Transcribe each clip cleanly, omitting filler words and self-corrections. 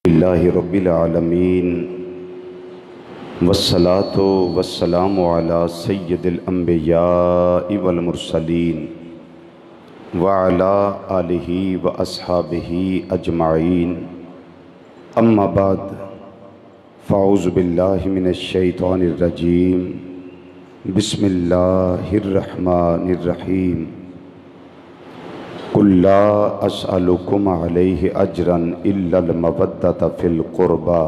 اللہ رب العالمین والصلاة والسلام علی سید الانبیاء والمرسلین وعلی آلہ واصحابہ اجمعین اما بعد فاعوذ باللہ من الشیطان الرجیم بسم اللہ الرحمن الرحیم قل لا اسألکم علیہ اجرا الا المودۃ فی القربى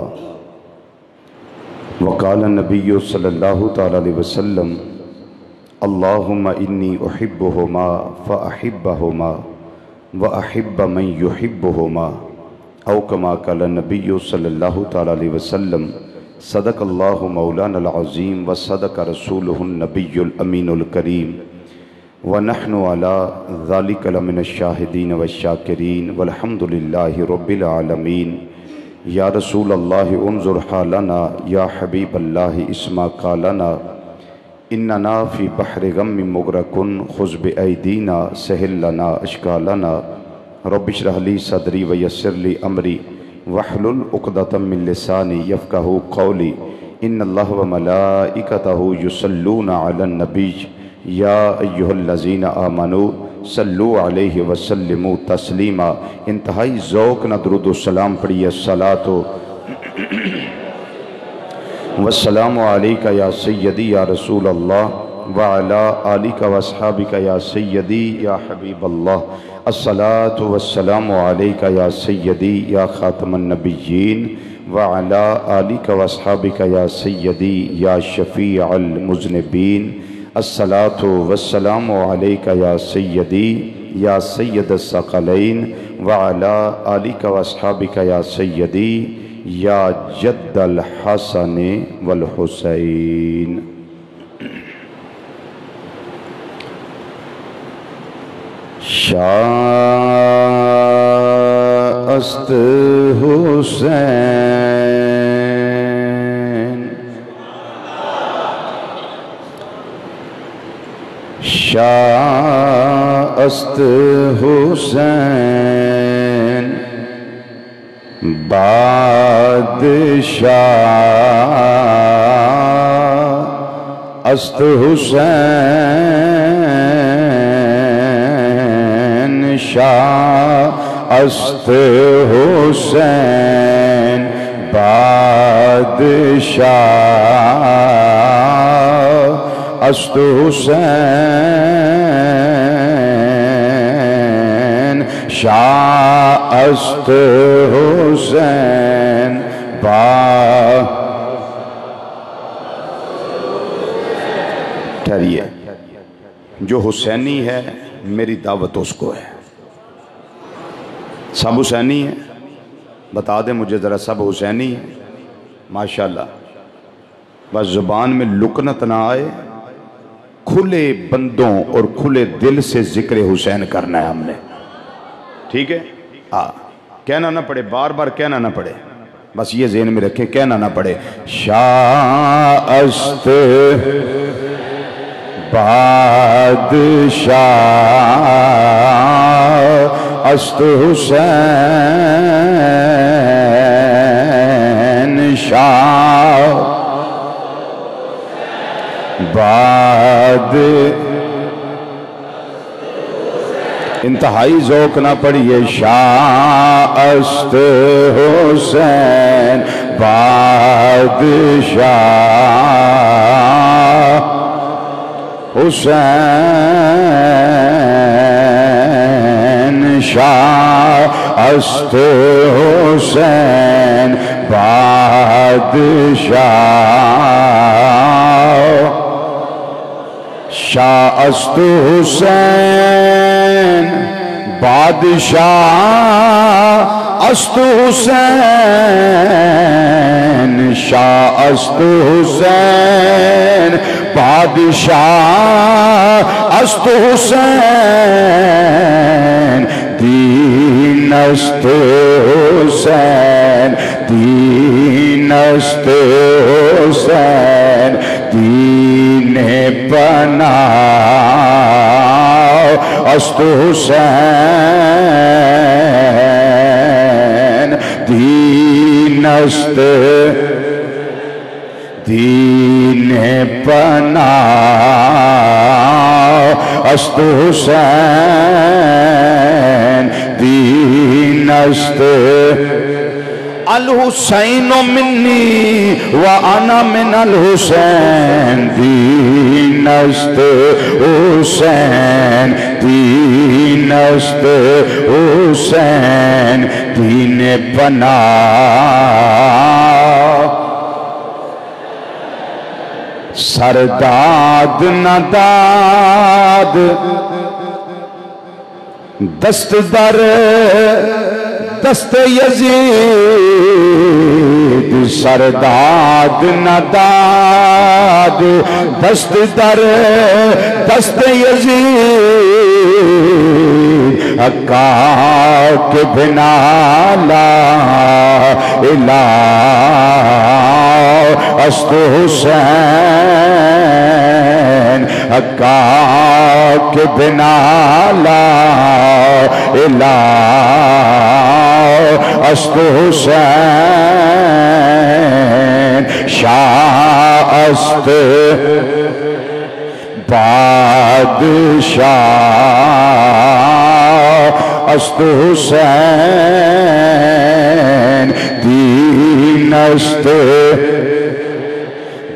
وقال النبی صلی اللہ تعالی علیہ وسلم اللہم انی احبہما فاحبہما واحب من یحبہما او کما قال النبی صلی اللہ تعالی علیہ وسلم صدق اللہ مولانا العظیم وصدق رسولہ النبی الامین الکریم ونحن على ذلك لمن الشاہدین والشاکرین والحمد للہ رب العالمین یا رسول اللہ انظر حالنا یا حبیب اللہ اسما قالنا اننا فی بحر غم مغرقن خذ بایدینا سہل لنا اشکالنا رب اشرح لی صدری ویسر لی امری واحلل عقدۃ من لسانی یفقہوا قولی ان اللہ وملائکتہ یصلون علی النبی یا ایہا الذین آمنوا صلو علیہ وسلموا تسلیما۔ انتہائی ذوق نہ درود و سلام پڑھیے۔ الصلاۃ والسلام علیکہ یا سیدی یا رسول اللہ وعلی آلکہ واصحابکہ یا سیدی یا حبیب اللہ۔ الصلاۃ والسلام علیکہ یا سیدی یا خاتم النبیین وعلی آلکہ واصحابکہ یا سیدی یا شفیع المذنبین۔ الصلاۃ والسلام علیکہ یا سیدی یا سید الثقلین وعلی آلکہ واصحابکہ یا سیدی یا جد الحسن والحسین۔ شاہ است حسین شاہ است حسین بادشاہ است حسین شاہ است حسین بادشاہ است حسین شاہ است حسین ٹھہریے، جو حسینی ہے میری دعوت اس کو ہے۔ سب حسینی ہیں؟ بتا دیں مجھے ذرا، سب حسینی ہیں؟ ماشاءاللہ۔ بس زبان میں لکنت نہ آئے، کھلے بندوں اور کھلے دل سے ذکر حسین کرنا ہے ہم نے، ٹھیک ہے؟ کہنا نہ پڑے، بار بار کہنا نہ پڑے، بس یہ ذہن میں رکھیں، کہنا نہ پڑے۔ شاہ است بادشاہ است حسین شاہ انتہائی ذوق نہ پڑھیے۔ شاہ است حسین بادشاہ حسین شاہ است حسین بادشاہ شاہ است حسین بادشاہ است حسین شاہ است حسین بادشاہ است حسین دین است حسین دین است حسین دین بنا است حسین دین دین است دین پناہ است حسین دین است الحسین منی وانا من الحسین دین است حسین دین است حسین دین پناہ سرداد نداد دست در دست یزید سرداد نداد دست در دست یزید حقا کے بنا لا الہ است حسین حقا کے بنا لا الہ است حسین شاہ است بادشاہ است حسین دین است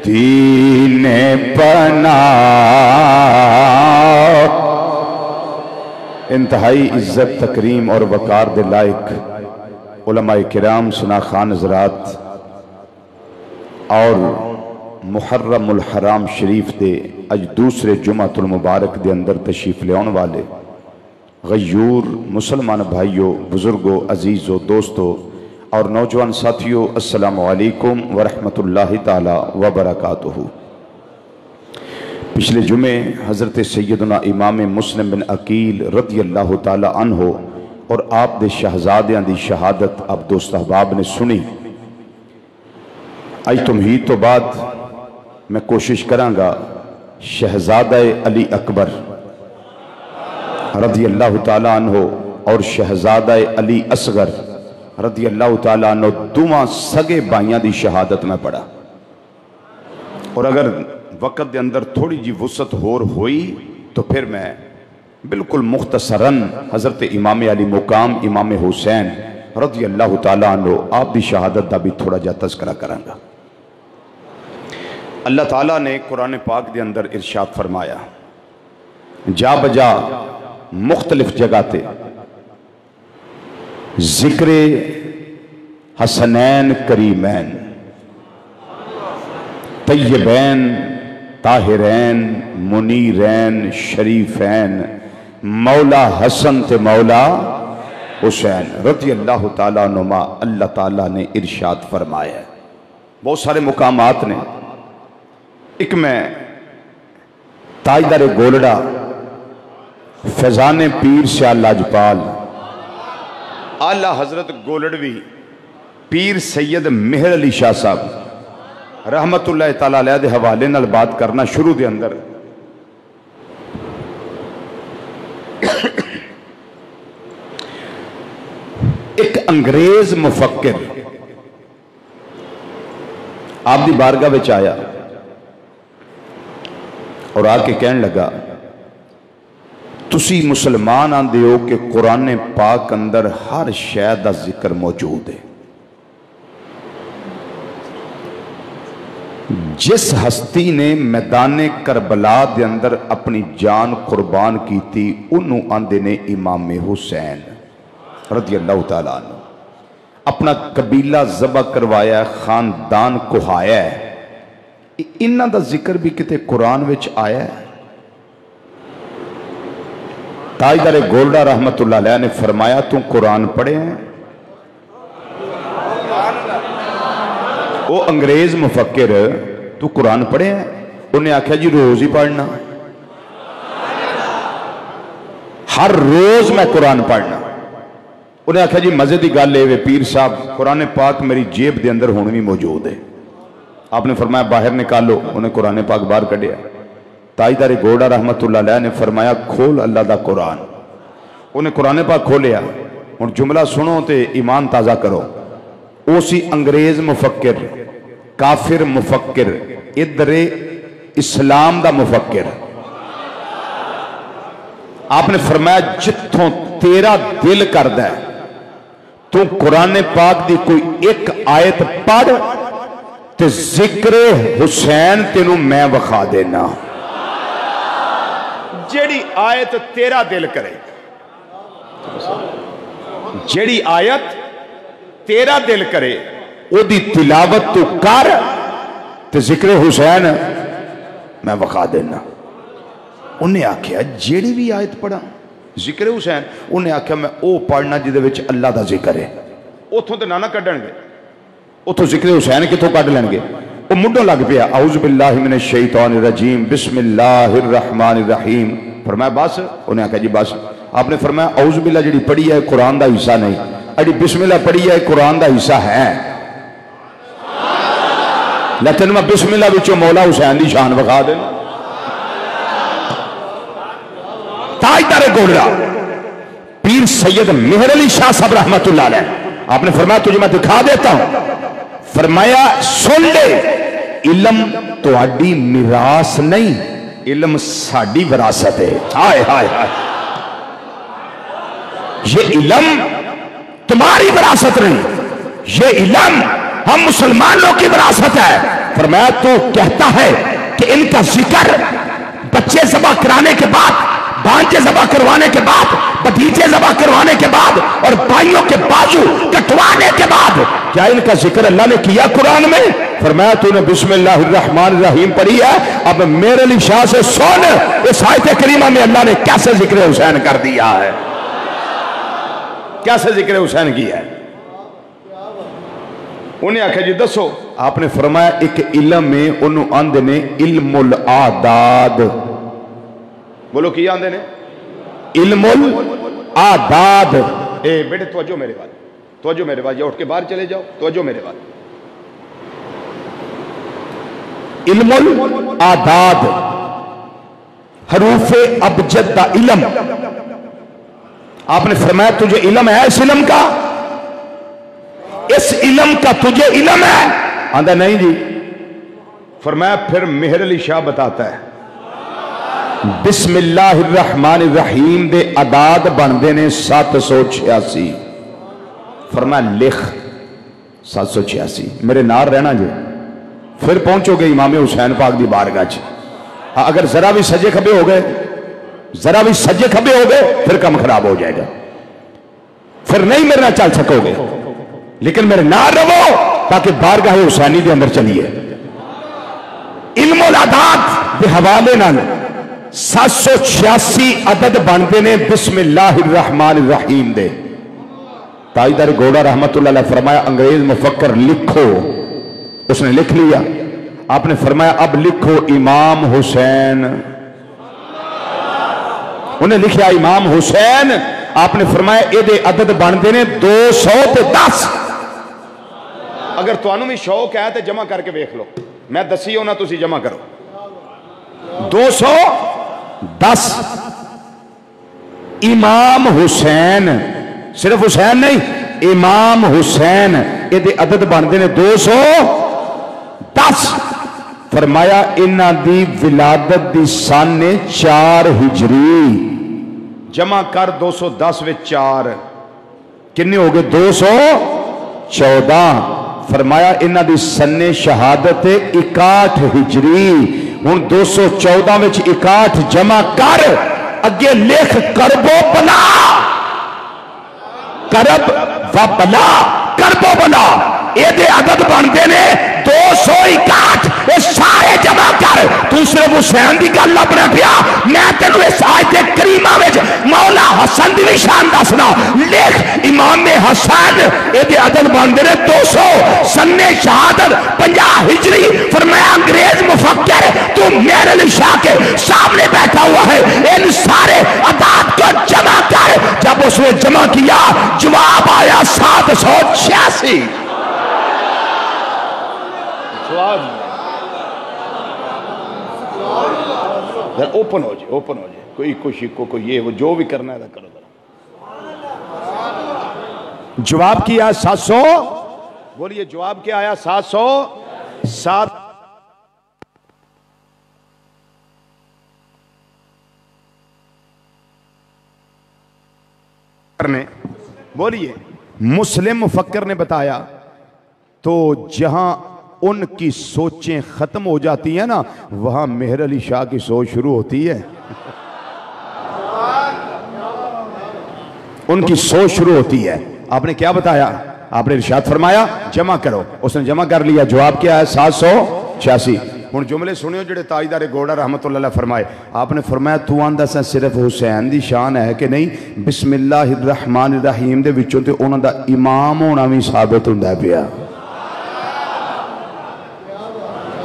دین پناہ انتہائی عزت تکریم اور وقار دے لائق علماء کرام سنا خان حضرات اور محرم الحرام شریف دے اج دوسرے جمعۃ المبارک دے اندر تشریف لے آنے والے غیور مسلمان بھائیوں بزرگوں عزیزوں دوستوں اور نوجوان ساتھیوں السلام علیکم ورحمۃ اللہ تعالی وبرکاتہ۔ پچھلے جمعے حضرت سیدنا امام مسلم بن عقیل رضی اللہ تعالی عنہ اور آپ دے شہزادیاں دی شہادت آپ دوست احباب نے سنی۔ آج تمہید تو بعد میں کوشش کرانگا شہزادہ علی اکبر رضی اللہ تعالی عنہ اور شہزادہ علی اصغر رضی اللہ تعالیٰ عنہ دوما سگے بائیاں دی شہادت میں پڑھا، اور اگر وقت دے اندر تھوڑی جی وسعت ہوئی تو پھر میں بالکل مختصراً حضرت امام علی مقام امام حسین رضی اللہ تعالیٰ عنہ آپ دی شہادت دا بھی تھوڑا جا تذکرہ کرانگا۔ اللہ تعالیٰ نے قرآن پاک دے اندر ارشاد فرمایا، جا بجا مختلف جگہ تے ذکر حسنین کریمین طیبین طاہرین منیرین شریفین مولا حسن تے مولا حسین رضی اللہ تعالیٰ عنہما اللہ تعالیٰ نے ارشاد فرمایا ہے۔ بہت سارے مقامات نے، ایک میں تاجدار گولڑا فیضان پیر سیال لاجپال اعلیٰ حضرت گولڑوی پیر سید مہر علی شاہ صاحب رحمت اللہ تعالیٰ علیہ دے حوالے نال بات کرنا شروع دے اندر ایک انگریز مفکر آپ دی بارگاہ وچ آیا اور آ کے کہنے لگا، تسی مسلمان آندے ہو کہ قرآن پاک اندر ہر شے دا ذکر موجود ہے، جس ہستی نے میدان کربلا دے اندر اپنی جان قربان کی تھی انہوں آندے نے امام حسین رضی اللہ تعالیٰ عنہ، اپنا قبیلہ ذبح کروایا ہے، خاندان کہایا ہے، انہاں دا ذکر بھی کتے قرآن وچ آیا ہے۔ تاجدار گولڈا رحمت اللہ علیہ نے فرمایا، تم قرآن پڑھے ہیں؟ وہ انگریز مفکر، تو قرآن پڑھے ہیں؟ انہیں آکھا جی روز ہی پڑھنا، ہر روز میں قرآن پڑھنا۔ انہیں آکھا جی مزے دی گل لے وے پیر صاحب، قرآن پاک میری جیب دے اندر ہون بھی موجود ہے۔ آپ نے فرمایا باہر نکالو، انہیں قرآن پاک باہر کڈیا۔ تاجدار گولڑا رحمت اللہ علیہ نے فرمایا کھول اللہ دا قرآن، انہیں قرآن پاک کھولیا، اور جملہ سنو تے ایمان تازہ کرو۔ او سی انگریز مفکر، کافر مفکر، ادھر اسلام دا مفکر۔ آپ نے فرمایا جتھوں تیرا دل کردا ہے تو قرآن پاک دی کوئی ایک آیت پڑھ تے ذکر حسین تینوں میں وکھا دینا۔ جیڑی آیت تیرا دل کرے، جیڑی آیت تیرا دل کرے او دی تلاوت تو کر تے ذکر حسین میں وکھا دینا۔ انہیں آکھیا جیڑی بھی آیت پڑھا ذکر حسین، انہیں آکھیا میں او پڑھنا جدے وچ اللہ دا ذکر ہے۔ اتھوں تے نانا کڈن گے، اتھوں ذکر حسین کتھوں کڈ لین گے؟ وہ مڈوں لگ پیا اعوذ باللہ من الشیطان الرجیم بسم اللہ الرحمن الرحیم۔ فرمایا بس؟ انہیں آکھیا جی بس۔ آپ نے فرمایا اعوذ باللہ جڑی پڑھی ہے قرآن دا حصہ نہیں، اڑی بسم اللہ پڑھی ہے قرآن دا حصہ ہے، لیکن میں بسم اللہ وچوں مولا حسین دی شان وکھا دینا۔ تاجدار گولڑا پیر سید مہر علی شاہ صاحب رحمت اللہ علیہ، آپ نے فرمایا تجھے میں دکھا دیتا ہوں۔ فرمایا سن لے، علم تو اڈی میراث نہیں، علم ساڈی وراثت ہے۔ ہائے ہائے ہائے، یہ علم تمہاری وراثت نہیں، یہ علم ہم مسلمانوں کی وراثت ہے۔ فرمایا تو کہتا ہے کہ ان کا ذکر بچے ذبح کرانے کے بعد، بانجے ذبح کروانے کے بعد، بھتیجے ذبح کروانے کے بعد اور بھائیوں کے بازو کٹوانے کے بعد، کیا ان کا ذکر اللہ نے کیا قرآن میں؟ فرمایا تو نے بسم اللہ الرحمن الرحیم پڑھی ہے، اب میرے علی شاہ سے سن اس آیت کریمہ میں اللہ نے کیسے ذکر حسین کر دیا ہے، کیسے ذکر حسین کیا ہے۔ انہیں آکھا جی دسو، آپ نے فرمایا ایک علم میں انہوں آندے نے علم العاداد، بولو کی آندے نے علم العاداد۔ اے بیٹے توجہ میرے بات، توجہ میرے بات، یا اٹھ کے باہر چلے جاؤ، توجہ میرے بات۔ علم العاداد حروف ابجد دا علم، آپ نے فرمایا تجھے علم ہے اس علم کا، اس علم کا تجھے علم ہے؟ آندہ نہیں جی۔ فرمایا پھر مہر علی شاہ بتاتا ہے بسم اللہ الرحمن الرحیم دے عداد بندے نے 786۔ فرمایا لکھ 786، میرے نار رہنا جی، پھر پہنچو گے امام حسین پاک دی بارگاہ چ۔ اگر ذرا بھی سجے کھبے ہو گئے، ذرا بھی سجے کھبے ہو گئے پھر کم خراب ہو جائے گا، پھر نہیں میرے نہ چل سکو گے، لیکن میرے نار رہو تاکہ بارگاہ حسینی دے اندر چلیے۔ علم العداد دے حوالے نال 786 عدد بندے نے بسم اللہ الرحمن الرحیم دے۔ تاجدار گوڑا رحمت اللہ علیہ فرمایا انگریز مفکر لکھو، اس نے لکھ لیا۔ آپ نے فرمایا اب لکھو امام حسین، انہیں لکھیا امام حسین۔ آپ نے فرمایا اے دے عدد بندے نے 210۔ اگر تو انہوں میں شوق ہے تو جمع کر کے بیکھ لو، میں دسی ہونا تسی جمع کرو۔ 210 امام حسین، صرف حسین نہیں، امام حسین اے دے عدد بندے نے 210۔ فرمایا انہ دی ولادت دی سن 4 ہجری، جمع کر 210 وچ 4 کنے ہو گئے 214۔ فرمایا انہ دی سن شہادت 61 ہجری، ہن 214 وچ 61 جمع کر، اگے لکھ کرب و بلا، کرب و بلا، کرب و بلا، اے دے عدد بندے نے 261۔ اے سارے جمع کر، تو صرف حسین دی گل اپنے پیا، میں تینوں اس آیت کریمہ وچ مولا حسن دی شان دسنا۔ لکھ امام حسن اے دے عدد بندے نے 200، سن شہادت 50 ہجری۔ فرمایا انگریز مفکر تو مہر علی شاہ کے سامنے بیٹھا ہوا ہے، ان سارے عدد کو جمع کر۔ جب اس نے جمع کیا جواب آیا 786۔ اوپن ہو جائے، اوپن ہو جائے، کوئی خوشی کو یہ وہ جو بھی کرنا ہے کرو۔ جواب کیا 700 بولیے جواب کیا آیا؟ 707 نے بولیے مسلم مفکر نے بتایا تو جہاں ان کی سوچیں ختم ہو جاتی ہیں نا وہاں مہر علی شاہ کی سوچ شروع ہوتی ہے. ان کی سوچ شروع ہوتی ہے. آپ نے کیا بتایا؟ آپ نے ارشاد فرمایا جمع کرو. اس نے جمع کر لیا. جواب کیا ہے؟ 786. ہن جملے سنیو جڑے تاجدار گوڑا رحمت اللہ علیہ فرمائے. آپ نے فرمایا تو آندا سا صرف حسین دی شان ہے کہ نہیں؟ بسم اللہ الرحمن الرحیم دے وچوں تے انہاں دا امام ہونا بھی ثابت ہوندا ہے پیا.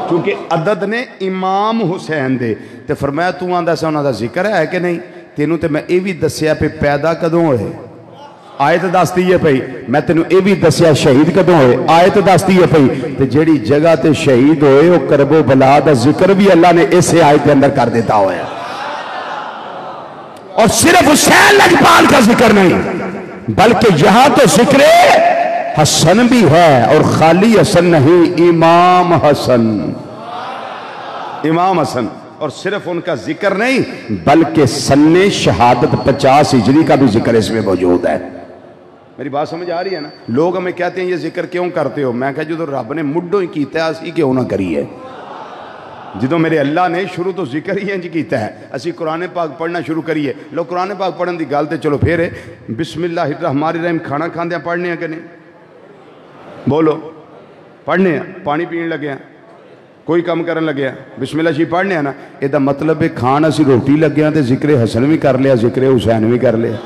کیونکہ عدد نے امام حسین دے تے فرمایا تو آندا سا انہاں دا ذکر ہے کہ نہیں؟ تینوں تے میں اے بھی دسیا پہ پیدا کدوں ہوئے؟ آیت دستی ہے پئی. میں تینوں اے بھی دسیا شہید کدوں ہوئے؟ آیت دستی ہے پئی. تے جیڑی جگہ تے شہید ہوئے وہ کرب و بلا دا ذکر بھی اللہ نے اسے آیت کے اندر کر دیتا ہوا ہے. اور صرف حسین لجپال کا ذکر نہیں بلکہ یہاں تو ذکر حسن بھی ہے اور خالی حسن نہیں، امام حسن. امام حسن اور صرف ان کا ذکر نہیں بلکہ سن شہادت 50 ہجری کا بھی ذکر اس میں موجود ہے. میری بات سمجھ آ رہی ہے نا؟ لوگ ہمیں کہتے ہیں یہ ذکر کیوں کرتے ہو؟ میں کہا جو تو رب نے مڈوں ہی کیتا ہے اسی کیوں نہ کری ہے. جدو میرے اللہ نے شروع تو ذکر ہی انج کیتا ہے اسی قرآن پاک پڑھنا شروع کریے. لوگ قرآن پاک پڑھن دی گل تے چلو پھر ہے بسم اللہ الرحمن الرحیم کھانا کھاندے پڑھنے ہیں کہ نہیں؟ بولو پڑھنے ہیں. پانی پین لگے ہیں، کوئی کام کرن لگے ہیں، بسم اللہ جی پڑھنے ہیں نا. یہ دا مطلب ہے کھانا سی روٹی لگے ہیں تے ذکر حسن بھی کر لیا ذکر حسین بھی کر لیا.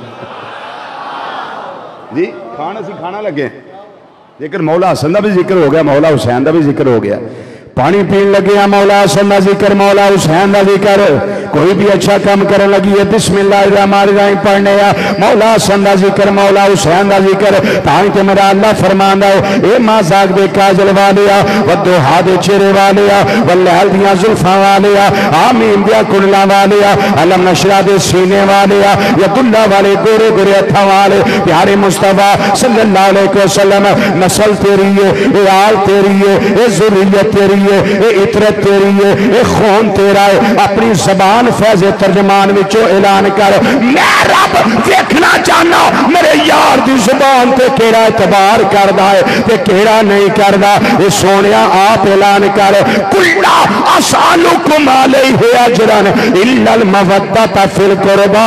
جی کھانا سی کھانا لگے ہیں لیکن مولا حسن دا بھی ذکر ہو گیا، مولا حسین دا بھی ذکر ہو گیا. پانی پین لگے ہیں مولا حسن دا ذکر، مولا حسین دا ذکر. کوئی بھی اچھا کام کرن لگی ہے بسم اللہ الرحمن الرحیم پڑھنے یا مولا حسن دا ذکر، مولا حسین دا ذکر. تاں کہ میرا اللہ فرماندا ہے اے ماں زاگ دے کاجل والیا ودوحا دے چہرے والیا واللیل دیاں زلفاں والیا آمین دیا کنڈلاں والیا علم نشرہ دے سینے والیا ید اللہ والے گورے گورے ہتھاں والے پیارے مصطفیٰ صلی اللہ علیہ وسلم. نسل تیری ہے، اے آل تیری ہے، اے ذریت تیری ہے، اے عطرت تیری ہے، اے خون تیرا ہے. اپنی زبان فیض ترجمان وچوں اعلان کر میں رب دیکھنا چاہنا میرے یار دی زبان تے کیڑا اعتبار کردا ہے تے کیڑا نہیں کردا. اے سونیا آپ اعلان کر کلا اسالکم علیہ اجرا الا المودۃ فی القربا.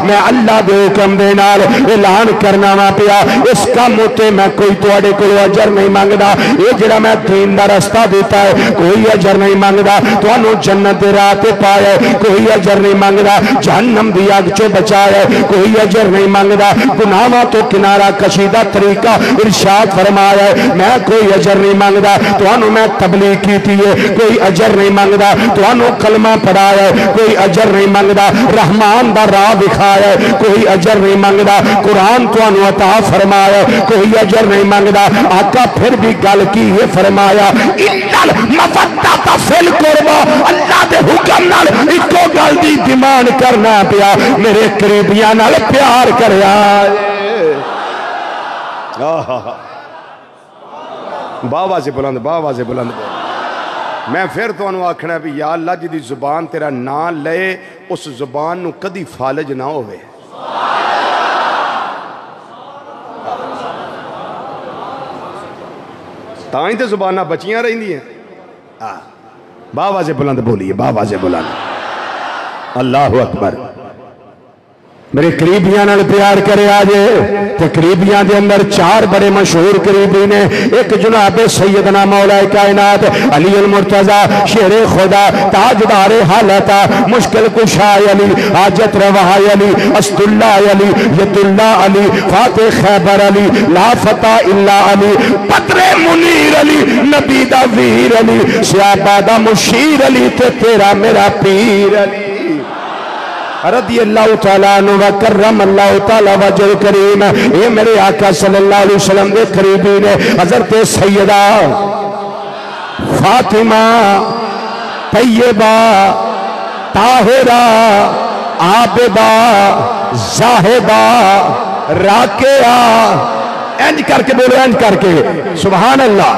میں اللہ دے حکم دے نال اعلان کرنا وا پیا اس کام تے میں کوئی تواڈے کول اجر نہیں منگدا. اے جڑا میں دین دا رستہ دیتا ہے کوئی اجر نہیں منگدا. تانوں جنت دے راہ تے پایا کوئی اجر نہیں منگدا. جہنم دی اگ چوں بچایا کوئی اجر نہیں منگدا. گناہاں تو کنارہ کشیدہ طریقہ ارشاد فرمایا ہے میں کوئی اجر نہیں منگدا. تانوں میں تبلیغ کیتی ہے کوئی اجر نہیں منگدا. تانوں کلمہ پڑھایا ہے کوئی اجر نہیں منگدا. رحمان دا راہ دکھایا ہے کوئی اجر نہیں منگدا. قرآن تانوں عطا فرمایا ہے کوئی اجر نہیں منگدا. آقا پھر بھی گل کی یہ فرمایا اِنَّ الْمَوَدَّةَ فِي الْقُرْبَى. اللہ دے حکم نال اکو گل دی ڈیمانڈ کرنا پیا میرے قریبیاں نال پیار کریا. باوا سے بلند باوا سے بلند. میں پھر تو انہوں آکھنا بھی یا اللہ جی دی زبان تیرا نام لے اس زبان نو کدی فالج نہ ہوئے. تائیں تے زبانہ بچیاں رہی دی ہیں. باوا سے بلند بولیے باوا سے بلند. اللہ اکبر. میرے قریبیاں نال پیار کرے آجے. تے قریبیاں دے اندر 4 بڑے مشہور قریبی نے. ایک جناب سیدنا مولا کائنات علی المرتضی شیر خدا تاجدار حالتا مشکل کشا علی حاجت روا علی اسد اللہ علی ید اللہ علی فاتح خیبر علی لا فتح الا علی بدر منیر علی نبی دا ویر علی سیابادہ مشیر علی تے تیرا میرا پیر علی رضی اللہ تعالیٰ عنہ وکرم اللہ تعالیٰ وجہ کریم. اے میرے آقا صلی اللہ علیہ وسلم دے قریبی نے حضرت سیدہ فاطمہ طیبہ طاہرہ عابدہ زاہدہ راکعہ انج کر کے بولو، انج کر کے سبحان اللہ۔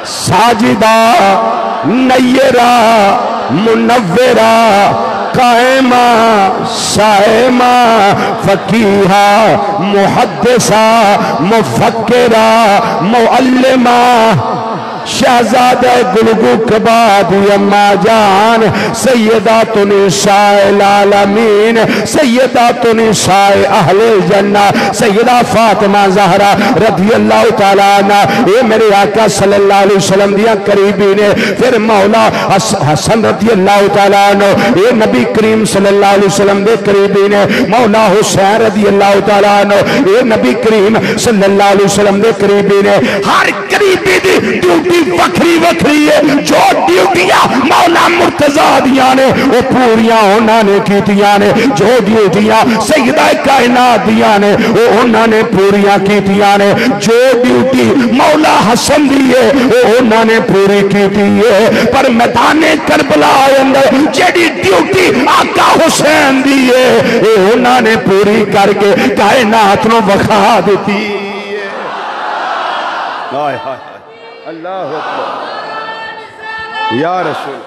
ساجدہ نیرہ منورہ قائمہ سائمہ فقیہہ محدثہ مفکرہ معلمہ شہزادہ گلگو کباب اما جان سیدات نساء العالمین سیدات نساء اہل جنہ سیدہ فاطمہ زہرا رضی اللہ تعالیٰ عنہ، اے میرے آقا صلی اللہ علیہ وسلم دیا قریبی نے، پھر مولا حسن رضی اللہ تعالیٰ عنہ، اے نبی کریم صلی اللہ علیہ وسلم دے قریبی نے، مولا حسین رضی اللہ تعالیٰ عنہ، اے نبی کریم صلی اللہ علیہ وسلم دے قریبی نے۔ ہر قریبی دی ڈیوٹی وکری وکری ہے، جو ڈیوٹیاں مولا مرتضیٰ دیاں نے وہ پوریاں انہاں نے کیتیاں نے، جو ڈیوٹیاں سیدہ کائنات دیاں نے وہ انہاں نے پوریاں کیتیاں نے، جو ڈیوٹی مولا حسن دی ہے وہ انہاں نے پوری کیتی ہے۔ پر میدان کربلا اندر جیڑی ڈیوٹی آقا حسین دی ہے یہ انہاں نے پوری کر کے کائنات نو وکھا دیتی ہے۔ ہائے ہائے اللہ اکبر یا رسول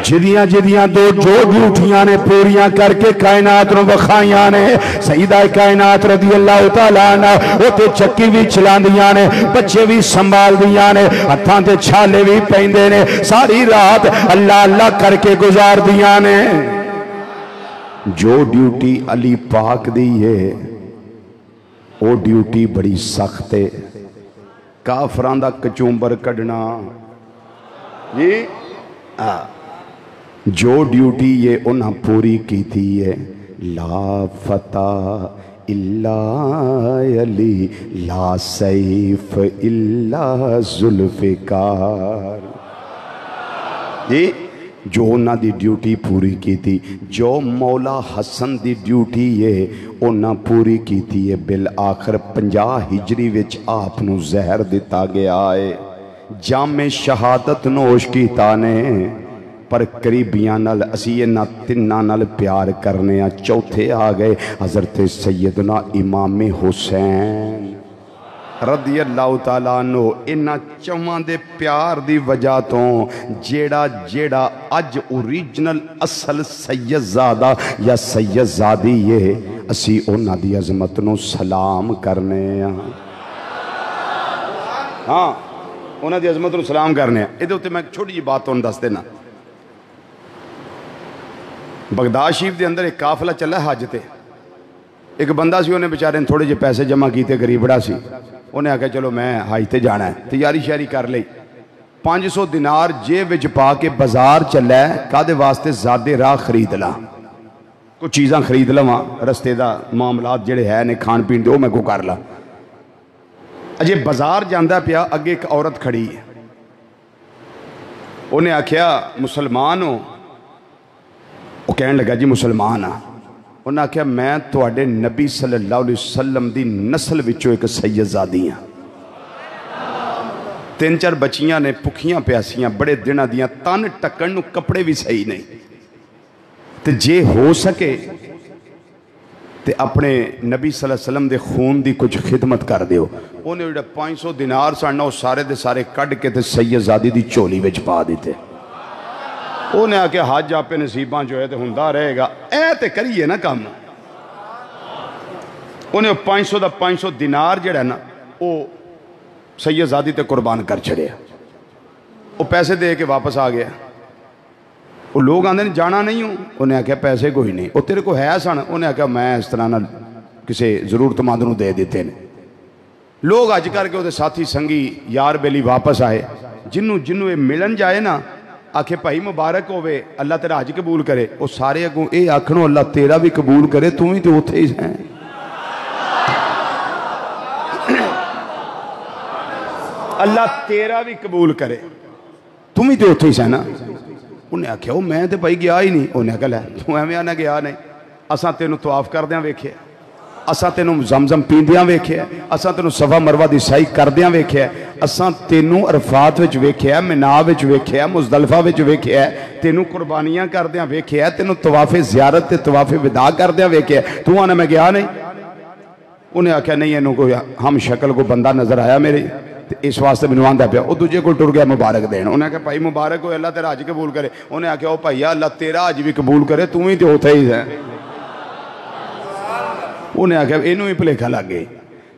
جدیاں جدیاں دو جو ڈیوٹیاں نے پوریاں کر کے کائنات نو بخائیاں نے، سیدہ کائنات رضی اللہ تعالیٰ عنہ وہ تے چکی بھی چلان دیاں نے، بچے بھی سنبھال دیاں نے، ہتھاں تے چھالے بھی پہندے نے، ساری رات اللہ اللہ کر کے گزار دیاں نے۔ جو ڈیوٹی علی پاک دی ہے وہ ڈیوٹی بڑی سخت ہے، کافران دا کچومبر کڑنا جی جو ڈیوٹی یہ انہاں پوری کی تھی ہے۔ لا فتح الا علی لا سیف الا ذوالفقار، جی جو انہاں دی ڈیوٹی پوری کی تھی، جو مولا حسن دی ڈیوٹی ہے انہاں پوری کی تھی ہے۔ بالآخر 50 ہجری وچ آپ نو زہر دیتا گیا ہے، جام شہادت نوش کی تانے، پر قریبیاں نال اسی انہاں تنہاں نال پیار کرنے چوتھے آگئے حضرت سیدنا امام حسین رضی اللہ تعالیٰ عنہ۔ انہاں چواں دے پیار دی وجہ تو جیڑا جیڑا اج اوریجنل اصل سید زادہ یا سید زادی یہ اسی انہاں دی عظمت نو سلام کرنے ہاں انہاں دی عظمت نو سلام کرنے۔ ادھے ہوتے میں چھوٹی جی بات تو دس دینا، بغداد شریف دے اندر ایک قافلہ چلا ہے حج تے، ایک بندہ سی انہیں بیچارے تھوڑے جے پیسے جمع کیتے، غریبڑا سی، انہیں آکھا چلو میں حج تے جانا ہے، تیاری شیاری کر لئی، 500 دینار جیب وچ پا کے بازار چلا ہے، کادے واسطے زیادہ راہ خرید لا، کچھ چیزاں خرید لواں، رستے دا معاملات جڑے ہے نے کھان پین دے وہ میں کو کر لا۔ اجے بازار جاندہ پیا، اگے ایک عورت کھڑی ہے، انہیں آکھیا مسلمان ہو؟ وہ کہنے لگا جی مسلمان ہاں۔ انہوں نے کہا میں تواڈے نبی صلی اللہ علیہ وسلم دی نسل وچوں ایک سید زادی ہاں، 3-4 بچیاں نے پکھیاں پیاسیاں بڑے دنہ دیاں، تن ٹکن نو کپڑے بھی صحیح نہیں، تے جے ہو سکے تے اپنے نبی صلی اللہ علیہ وسلم دے خون دی کچھ خدمت کر دیو۔ انہیں 500 دینار ساڑھنا وہ سارے دے سارے کڑ کے تے سید زادی دی چولی وچ پا دیتے۔ انہیں آکے حج آپ نصیباں جو ہے تے ہندہ رہے گا، اے تے کریے نا کام۔ انہیں 500 دینار جڑا ہے نا وہ سید زادی تے قربان کر چھڑے، وہ پیسے دے کے واپس آ گیا۔ وہ لوگ آندھے نے جانا نہیں ہوں، انہیں آکھا پیسے کوئی نہیں، وہ تیرے کو ہے سن، انہیں آکھا میں اس طرح نہ کسے ضرورت مندوں دے دیتے ہیں۔ لوگ اج کر کے وہ ساتھی سنگی یار بیلی واپس آئے، جنوں ملن جائے نا آکھے بھائی مبارک ہوئے اللہ تیرا حج قبول کرے، وہ سارے اگوں اے آکھنو اللہ تیرا بھی قبول کرے، تم ہی تو اتھے ہی ہیں۔ اللہ تیرا بھی قبول کرے، تم ہی تو اتھے ہی ہیں نا۔ انہیں آکھیا وہ میں تے بھائی گیا ہی نہیں، انہیں آکھا لے تو ہمیں آنا گیا نہیں، اساں تینوں طواف کر دیاں ویکھے، اساں تینوں زمزم پیندیاں ویکھیا، اساں تینوں صفا مروہ دی سعی کردیاں ویکھیا، اساں تینوں عرفات وچ ویکھیا، منا وچ ویکھیا، مزدلفہ وچ ویکھیا، تینوں قربانیاں کردیاں ویکھیا، تینوں طواف زیارت تے طواف وداع کردیاں ویکھیا، تو آنا میں گیا نہیں؟ انہیں آکھیا نہیں انہوں کوئی ہم شکل کو بندہ نظر آیا میری، اس واسطے میں نواندہ پیا، وہ دوجے کو ٹر گیا مبارک دین، انہیں کہا بھائی مبارک ہوئے اللہ تیرا حج قبول کرے، انہیں کہا بھائی اللہ تیرا حج بھی قبول کرے، تو ہی تو ہوتا ہی ہے، انہیں کہا انہوں ہی پلیکھا لگ گئی۔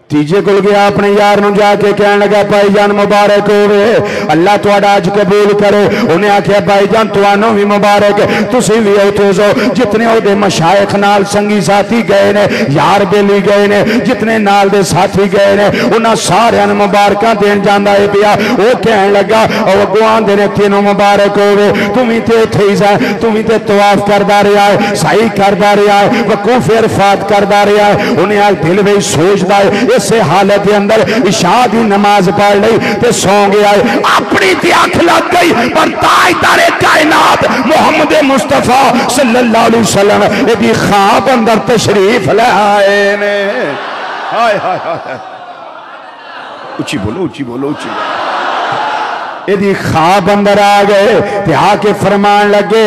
تیجے کل گیا اپنے یار نو جا کے کہنے لگا بھائی جان مبارک ہوئے اللہ تو آج قبول کرے، انہیں آکھیا بھائی جان تو آنو بھی مبارک، تسی بھی ہوتے سو، جتنے ہو دے مشایخ نال سنگی ساتھی گئے نے، یار بیلی گئے نے، جتنے نال دے ساتھی گئے نے، انہاں سارے مبارکاں دین جاندہ ہے پیا، وہ کہنے لگا اور گوان دینے تینوں مبارک ہوئے، تمہیں تے تھیز ہے، تمہیں تے طواف کردہ رہا ہے، سعی کردہ رہا ہے، وقوف عرفات کردہ رہا ہے، انہیں آج دل میں سوچ دائے سے حالت اندر عشاء دی نماز پڑھ لئی تے سون گیا ہے، اپنی تی آنکھ لگ گئی پر تاجدار کائنات محمد مصطفیٰ صلی اللہ علیہ وسلم ایدی خواب اندر تشریف لے آئے نے، ہائے ہائے ہائے، اچھی بولو اچھی بولو اچھی بولو، ایدی خواب اندر آ گئے تے آ کے فرمان لگے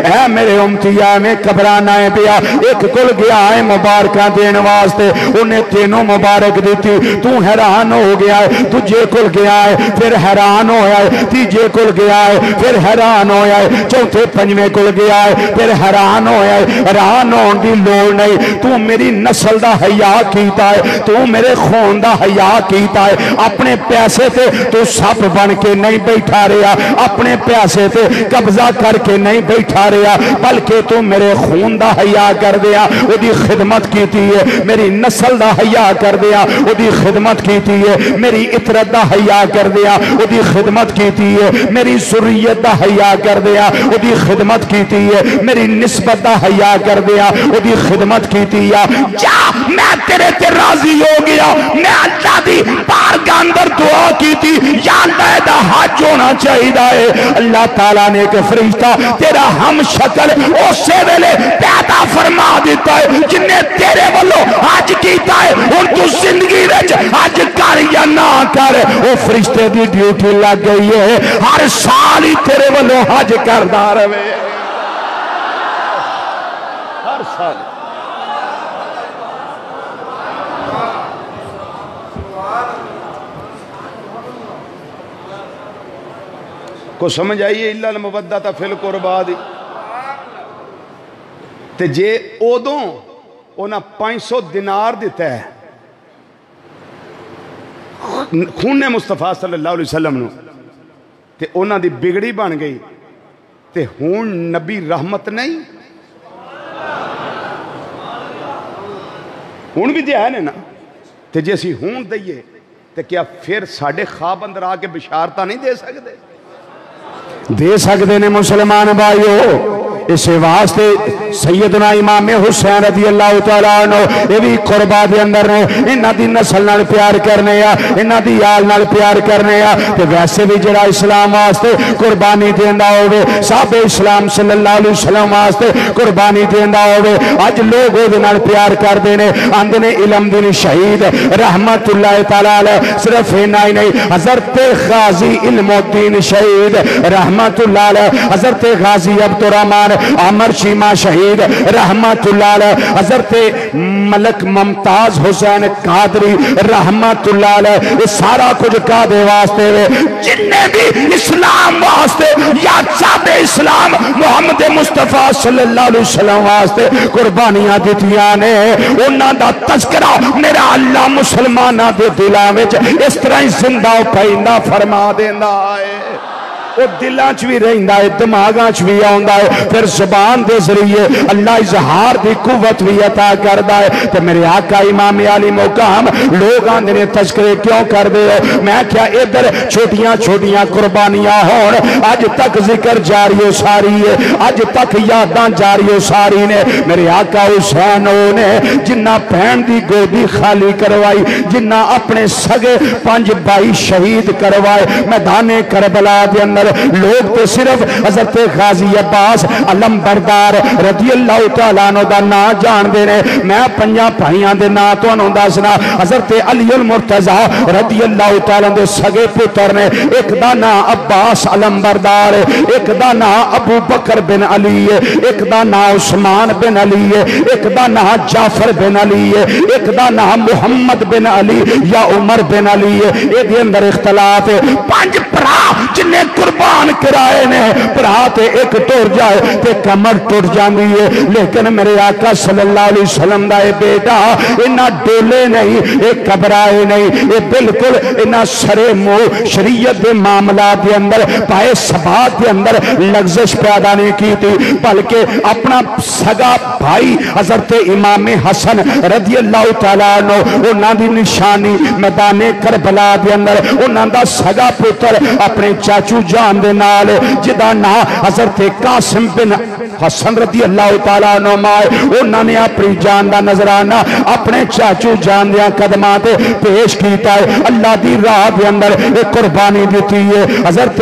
اے میرے امتیاں میں قبرانہ ہے پیا، ایک کل گیا ہے مبارکہ دین واسطے، انہیں تینوں مبارک دیتی، تو حیران ہو گیا ہے، تجھے کل گیا ہے پھر حیران ہویا ہے، تیجے کل گیا ہے پھر حیران ہویا ہے، چوتھے پنجویں کل گیا ہے پھر حیران ہویا ہے، حیران ہون دی لوڑ نہیں، تو میری نسل دا حیاء کیتا ہے، تو میرے خون دا حیاء کیتا ہے، اپنے پیسے تے تو سب بن کے نہیں بیٹھا رہا، اپنے پیاسے تے قبضہ کر کے نہیں بیٹھا رہا، بلکہ تو میرے خون دا حیاء کر دیا، وہ دی خدمت کیتی ہے، میری نسل دا حیاء کر دیا، وہ دی خدمت کیتی ہے، میری اطرت دا حیاء کر دیا، وہ دی خدمت کیتی ہے، میری ذریت دا حیاء کر دیا، وہ دی خدمت کیتی ہے، میری نسبت دا حیاء کر دیا، وہ دی خدمت کیتی ہے، جا میں تیرے تے راضی ہو گیا، میں اللہ دی بارگاہ اندر دعا کیتی، یا اللہ دا حج ہونا چاہیے، اللہ تعالیٰ نے ایک فرشتہ تیرا ہم شکل اسے ویلے پیدا فرما دیتا ہے، جنہیں تیرے والوں حج کیتا ہے، ان تو زندگی وچ حج کر یا نہ کر، وہ فرشتے دی ڈیوٹی لگ گئی ہے، ہر سال ہی تیرے والوں حج کردا رہے، ہر سال کو سمجھ آئیے اللہ المودۃ فی القربا دی تے جے اودوں انہاں 500 دینار دیتا ہے خون مصطفیٰ صلی اللہ علیہ وسلم نو تے انہاں دی بگڑی بن گئی تے ہون نبی رحمت نہیں ہون بھی دیا ہے نا تے جیسی ہون دئیے تے کیا پھر ساڑھے خواب اندر آکے بشارتہ نہیں دے سکتے نے مسلمان بھائیو، اس واسطے سیدنا امام حسین رضی اللہ تعالیٰ عنہ یہ بھی قربا دے اندر نے، انہاں دی نسل نال پیار کرنے یا انہاں دی آل نال پیار کرنے یا تے ویسے بھی جڑا اسلام واسطے قربانی دیندہ ہوئے، صاحب اسلام صلی اللہ علیہ وسلم واسطے قربانی دیندہ ہوئے، آج لوگ دے نال پیار کر دینے، اندنے علم دین شہید رحمت اللہ تعالیٰ علیہ، صرف ہی نہیں حضرت غازی علم الدین شہید رحمت اللہ علیہ، حضرت غازی عبدالرحمن عمر شیمہ شہید رحمت اللہ علیہ، حضرت ملک ممتاز حسین قادری رحمت اللہ علیہ، یہ سارا کچھ کا دے واسطے ہوئے جننے بھی اسلام واسطے یا چاہتے اسلام محمد مصطفیٰ صلی اللہ علیہ وسلم واسطے قربانیاں دیتیاں نے، انہاں دا تذکرہ میرا اللہ مسلمانہ دے دلاں وچ اس طرح زندہ پائندہ فرما دیندہ ہے، وہ دلانچ بھی رہندہ ہے، دماغانچ بھی آندہ ہے، پھر زبان دے ذریعے اللہ اظہار دی قوت بھی عطا کردہ ہے، تو میرے آقا امام علی مقام لوگ آندھنے تذکرے کیوں کر دے ہو، میں کیا ادھر چھوٹیاں چھوٹیاں قربانیاں ہون، آج تک ذکر جاری و ساری ہے، آج تک یاداں جاری و ساری نے، میرے آقا حسین نے جنہ پہن دی گودی خالی کروائی، جنہ اپنے سگے 5 بھائی شہید کروائے، میدان کربلا دے اندر اندر لوگ تو صرف حضرت غازی عباس علمبردار رضی اللہ تعالیٰ عنہ دا نا جان دے نے. میں پنجاں بھائیاں دے نا تو انہوں دسنا. حضرت علی المرتضی رضی اللہ تعالیٰ دے سگے پتر نے. ایک دا نا عباس علمبردار ہے, ایک دا نا ابو بکر بن علی ہے, ایک دا نا عثمان بن علی ہے, ایک دا نا جعفر بن علی ہے, ایک دا نا محمد بن علی یا عمر بن علی ہے. یہ دے اندر اختلاف ہے. پانچ پرا جنہیں قربان کرائے نے, پرا تے ایک ٹر جائے تے کمر ٹر جاندی ہے. لیکن میرے آقا صلی اللہ علیہ وسلم دا اے بیٹا انہاں ڈولے نہیں, اے گھبرائے نہیں, اے بالکل انہاں سرے منہ شریعت دے معاملات دے اندر پائے ثبات دے اندر لغزش پیدا نہیں کی تھی, بلکہ اپنا سگا بھائی حضرت امام حسن رضی اللہ تعالیٰ عنہ انہاں دی نشانی میدان کربلا دے اندر انہاں دا سگا پتر اپنے چاچو جان دے نال جدا نا حضرت قاسم بن حسن رضی اللہ تعالیٰ عنہ مائے, انہاں نے اپنی جان دا نظرانہ اپنے چاچو جان دیا قدمات پیش کیتا ہے. اللہ دی راہ دے اندر ایک قربانی دیتی ہے. حضرت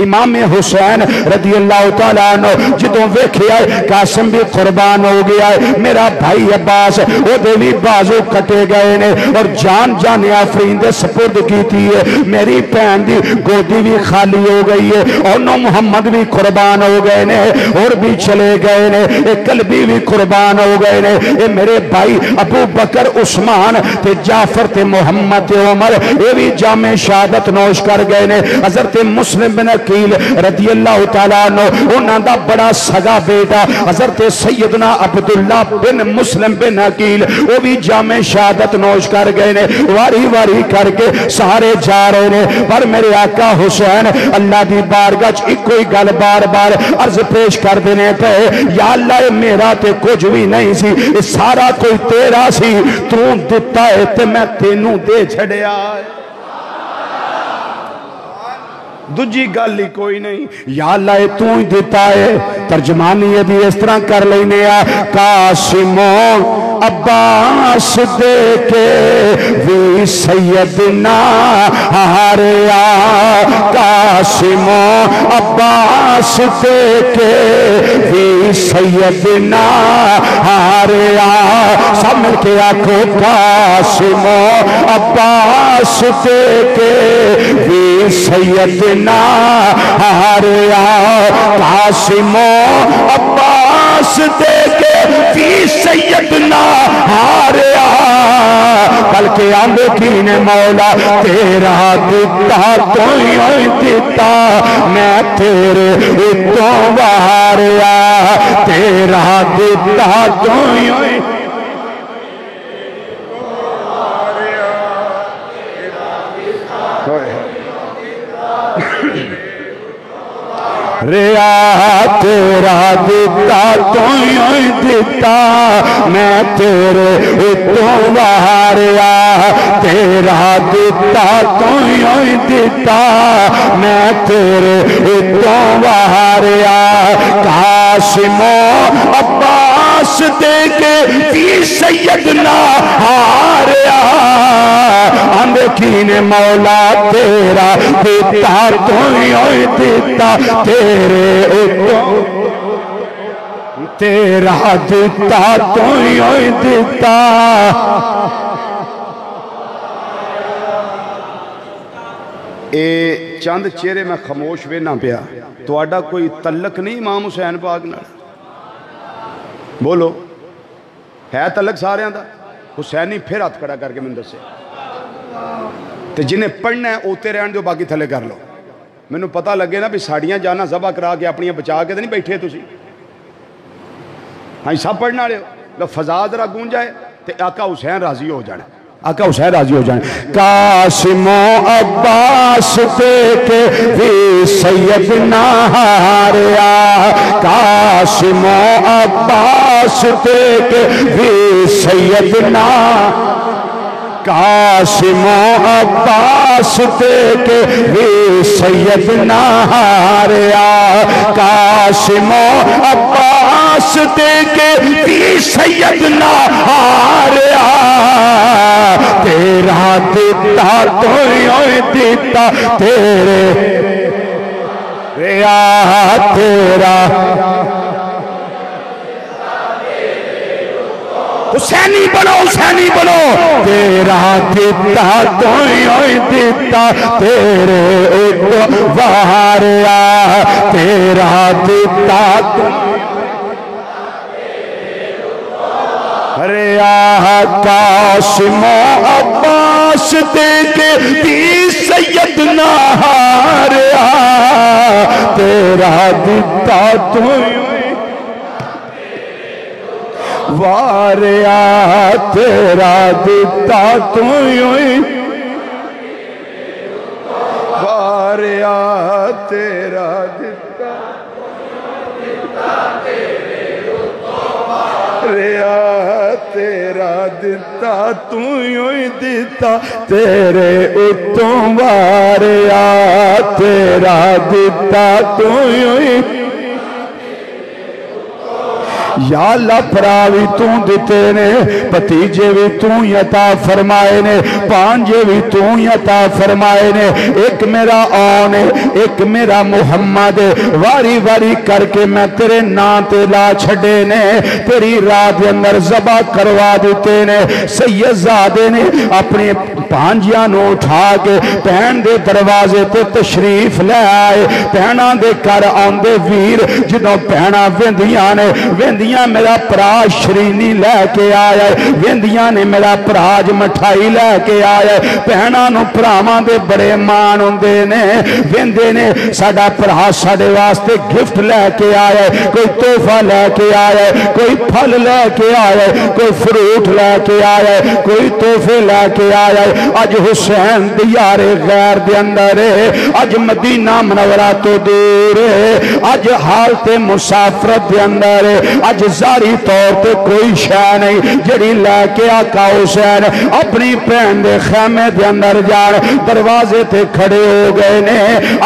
امام حسین رضی اللہ تعالیٰ عنہ جدوں ویکھیا ہے قاسم بھی قربان ہو گیا ہے, میرا بھائی عباس وہ دے بھی بازو کٹے گئے نے اور جان جان آفرین دے سپرد کیتی ہے. میری بہن دی گودی بھی خالی ہو گئی ہے, اور نو محمد بھی قربان ہو گئے نے اور بھی چلے گئے نے, ایک قلبی بھی قربان ہو گئے نے. اے میرے بھائی ابو بکر عثمان تے جعفر تے محمد تے عمر اے بھی جام شہادت نوش کر گئے نے. حضرت مسلم بن عقیل رضی اللہ تعالیٰ عنہ انہاں دا بڑا سگا بیٹا حضرت سیدنا عبداللہ بن مسلم بن عقیل وہ بھی جام شہادت نوش کر گئے نے. واری واری کر کے سارے جا رہے نے, پر میرے آقا حسین اللہ دی بارگاہ ایک کوئی گل بار بار عرض پیش کر دینے پہ, یا اللہ میرا تے کچھ بھی نہیں سی, سارا کوئی تیرا سی, تو دیتا ہے تے میں تینوں دے چھڑیا ہے. دوجی گل ہی کوئی نہیں, یا اللہ تو ہی دیتا ہے. ترجمانی یہ بھی اس طرح کر لینے آ, قاسم عباس دے کے وی سیدنا ہاریا, قاسم عباس دے کے وی سیدنا ہاریا. سب مل کے آکھو قاسم عباس دے کے وی سیدنا ہاریا, قاسم عباس دے کے وی سیدنا ہاریا. بلکہ آندے کین مولا تیرا دیتا تو ہی دیتا, میں تیرے اتوں واریا, تیرا دیتا تو ہی ریا, تیرا دیتا تو ہی دیتا, میں تیرے اتوں واریا, تیرا دیتا تو ہی دیتا, میں تیرے اتوں واریا. قاسم عباس دے کے وی سیدنا ہاریا, اندے کین مولا تیرا دیتا تو ہی دیتا, تیرے اتوں تیرا دیتا تو ہی دیتا. اے چند چہرے میں خاموش وے نہ پیا, تو آڈا کوئی تعلق نہیں امام حسین پاک نہ بولو ہے تعلق سارے آندہ. حسینی پھر ہاتھ کھڑا کر کے میں دسے, تے جنہیں پڑھنا ہے اوتے رہن دو, باقی تھلے کر لو. میں نے پتہ لگے نا بھی ساڑیاں جانا ذبح کرا کے اپنی بچا کے نہیں بیٹھے تسی, ہاں سب پڑھنا رہے ہو. لو فضا ذرا گون جائے تے آقا حسین راضی ہو جانا, آقا حسین راضی ہو جائیں. قاسم عباس دے کے وی سیدنا ہاریا, قاسم عباس دے کے وی سیدنا, قاسم عباس دے کے وی سیدنا ہاریا, قاسم عباس دے کے وی سیدنا ہاریا, تیرا دیتا تو ہی دیتا, تیرے تیرا حسینی بنو حسینی بنو تیرا دیتا تو دیتا تیرے اتواریا تیرا دیتا تو ارے قاسم و عباس دے کے دی سیدنا ہاریا تیرا دیتا تو واریا تیرا دیتا تو واریا تیرا دیتا واریا تیرا دیتا تو دیتا تیرے اتوں واریا تیرا دیتا تو یا اللہ پراوی توں دیتے نے پتیجے بھی توں عطا فرمائے نے پانجے بھی توں عطا فرمائے نے ایک میرا آن ہے ایک میرا محمد واری واری کر کے میں تیرے ناتے لا چھڑے نے تیری رات اندر زبا کروا دیتے نے سید زادے نے اپنے پانجیاں نو اٹھا کے پہن دے دروازے تے تشریف لے آئے پہنا دے کر آن دے ویر جنہوں پہنا ویندیاں نے ویندیاں میرا پراج شرینی لے کے آیا ویندیاں نے میرا پراج مٹھائی لے کے آیا پہنا نو پراما دے بڑے مان ہوندے نے ویندے نے ساڑا پراج ساڑے واسطے گفٹ لے کے آیا کوئی توفہ لے کے آیا کوئی پھل لے کے آیا کوئی فروٹ لے کے آیا کوئی توفے لے کے آیا آج حسین دیار غیر دے اندر ہے آج مدینہ منورہ تو دور ہے آج حالت مسافرت دے اندر ہے آج زاری طور تے کوئی شے نہیں جڑی لے کے آقا حسین اپنی پہن دے خیمے دے اندر جان دروازے تے کھڑے ہو گئے نے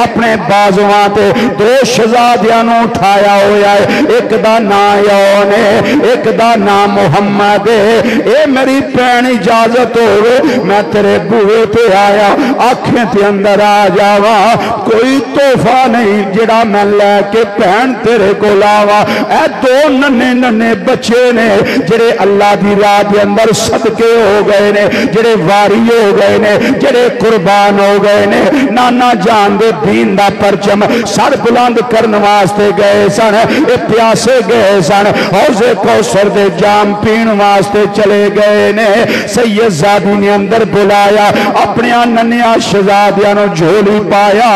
اپنے بازوان تے دو شہزادیاں نو اٹھایا ہویا ہے ایک دا نام یون ہے ایک دا نام محمد ہے اے میری پہن اجازت ہوئے میں تیرے بوئے تے آیا آنکھیں تے اندر آ جاوا کوئی توفہ نہیں جڑا میں لے کے پہن تیرے کو لاوا اے دو ننے ننے بچے نے جڑے اللہ دی راہ دے اندر صدقے ہو گئے نے جڑے واری ہو گئے نے جڑے قربان ہو گئے نے نانا جان دے دین دا پرچم سر بلند کرن واسطے گئے سن اے پیاسے گئے سن حوضے کوثر دے جام پین واسطے چلے گئے نے سید زادی نے اندر بلایا اپنے ننیا شہزادیاں نو جھولی پایا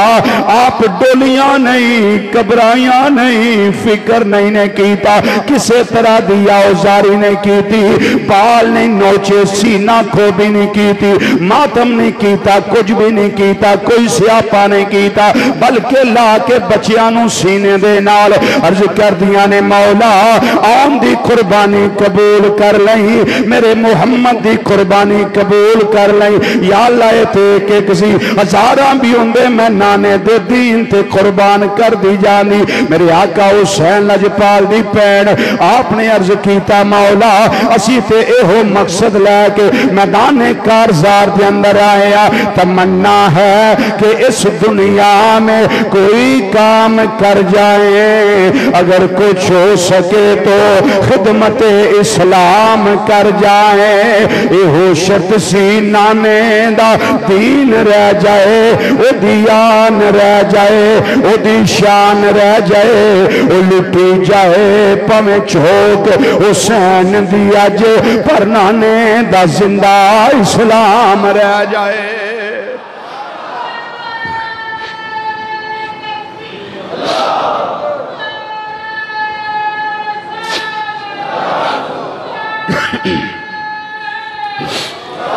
آپ ڈولیاں نہیں گھبرائیاں نہیں فکر نہیں نے کیتا کسے طرح دیا اوزاری نہیں کی تھی بال نہیں نوچے سینہ کھو بھی نہیں کی تھی ماتم نہیں کیتا کچھ بھی نہیں کیتا کوئی سیاپا نہیں کیتا بلکہ لا کے بچیانوں سینے دے نال عرض کر دیا نے مولا آن دی قربانی قبول کر لیں میرے محمد دی قربانی قبول کر لیں یا اللہ تے کہ کسی ہزاراں بھی ہوندے میں نانے دے دین تے قربان کر دی جانی میرے آقا حسین لجپال دی پین آپ نے عرض کیتا مولا اسی تے اے ہو مقصد لے کے میدان کارزار دے اندر آیا تمنا ہے کہ اس دنیا میں کوئی کام کر جائے اگر کچھ ہو سکے تو خدمت اسلام کر جائے اے ہو شرط سینہ میں دا دین رہ جائے او دیان رہ جائے او دی شان رہ جائے او لٹی جائے پمیں چوک حسین دیا جے پر نانے دا زندہ اسلام رہ جائے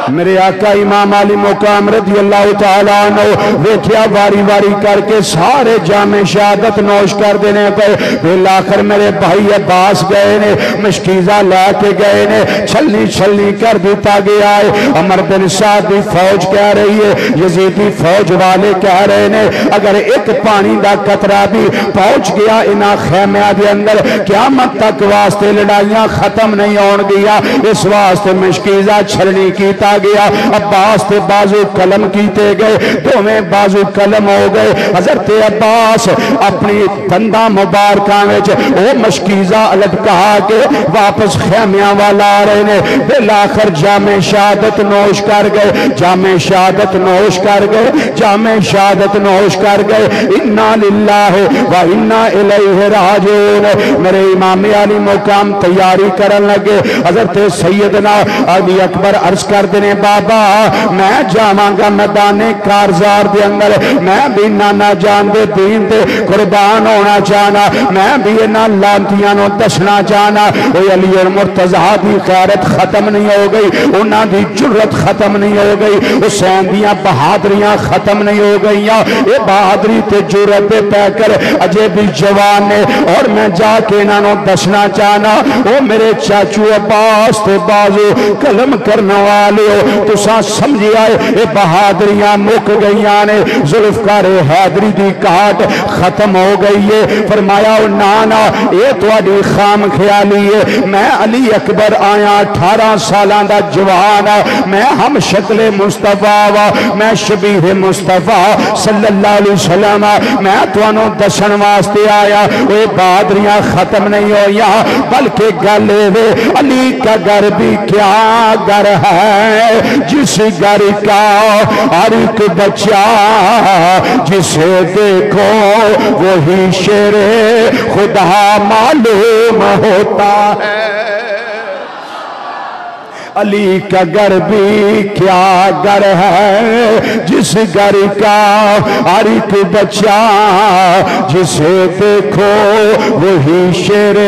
میرے آقا امام علی مقام رضی اللہ تعالیٰ عنہ ویکھیا واری واری کر کے سارے جام شہادت نوش کر دینے پہ بالآخر میرے بھائی عباس گئے نے مشکیزہ لے کے گئے نے چھلنی چھلنی کر دیتا گیا ہے عمر بن سعد دی فوج کہہ رہی ہے یزیدی فوج والے کہہ رہے نے اگر ایک پانی دا قطرہ بھی پہنچ گیا انہاں خیمہ دے اندر قیامت تک واسطے لڑائیاں ختم نہیں ہون گیا اس واسطے مشکیزہ چھلنی کیتا گیا عباس تے بازو قلم کیتے گئے دوویں بازو قلم ہو گئے حضرت عباس اپنی دنداں مبارکاں وچ او مشکیزہ لٹکا کے واپس خیمیاں والا آ رہے نے بالآخر جامع شہادت نوش کر گئے جامع شہادت نوش کر گئے جامع شہادت نوش کر گئے انا للہ و انا الیہ راجعون میرے امام علی مقام تیاری کرن لگے حضرت سیدنا علی اکبر عرض کر دینے بابا میں جاواں گا میدان کارزار دے اندر میں بھی نانا جان دے دین دے قربان ہونا چاہنا میں بھی انہاں لانتیاں نو دسنا چاہنا اوہ علی اور مرتضیٰ دی غیرت ختم نہیں ہو گئی انہاں دی جرت ختم نہیں ہو گئی حسین دیاں بہادریاں ختم نہیں ہو گئیاں اے بہادری تے جرت پہ پہ کر اجے بھی جوان نے اور میں جا کے انہاں نو دسنا چاہنا او میرے چاچو عباس تے بازو قلم کرنا والے ہو تساں سمجھی آئے اے بہادریاں مک گئیاں نے ذوالفقار حیدری دی کاٹ ختم ہو گئی ہے فرمایا نانا اے تواڈی خام خیالی ہے میں علی اکبر آیا 18 سالاں دا جوان میں ہم شکل مصطفیٰ وا میں شبیہ مصطفیٰ صلی اللہ علیہ وسلم میں توانوں دسن واسطے آیا اے بہادریاں ختم نہیں ہویا بلکہ گلے وے علی کا گھر بھی کیا گھر ہے جس گھر کا ہر ایک بچہ جسے دیکھو وہی شیر خدا معلوم ہوتا ہے علی کا گھر بھی کیا گھر ہے جس گھر کا ہر ایک بچہ جسے دیکھو وہی شیر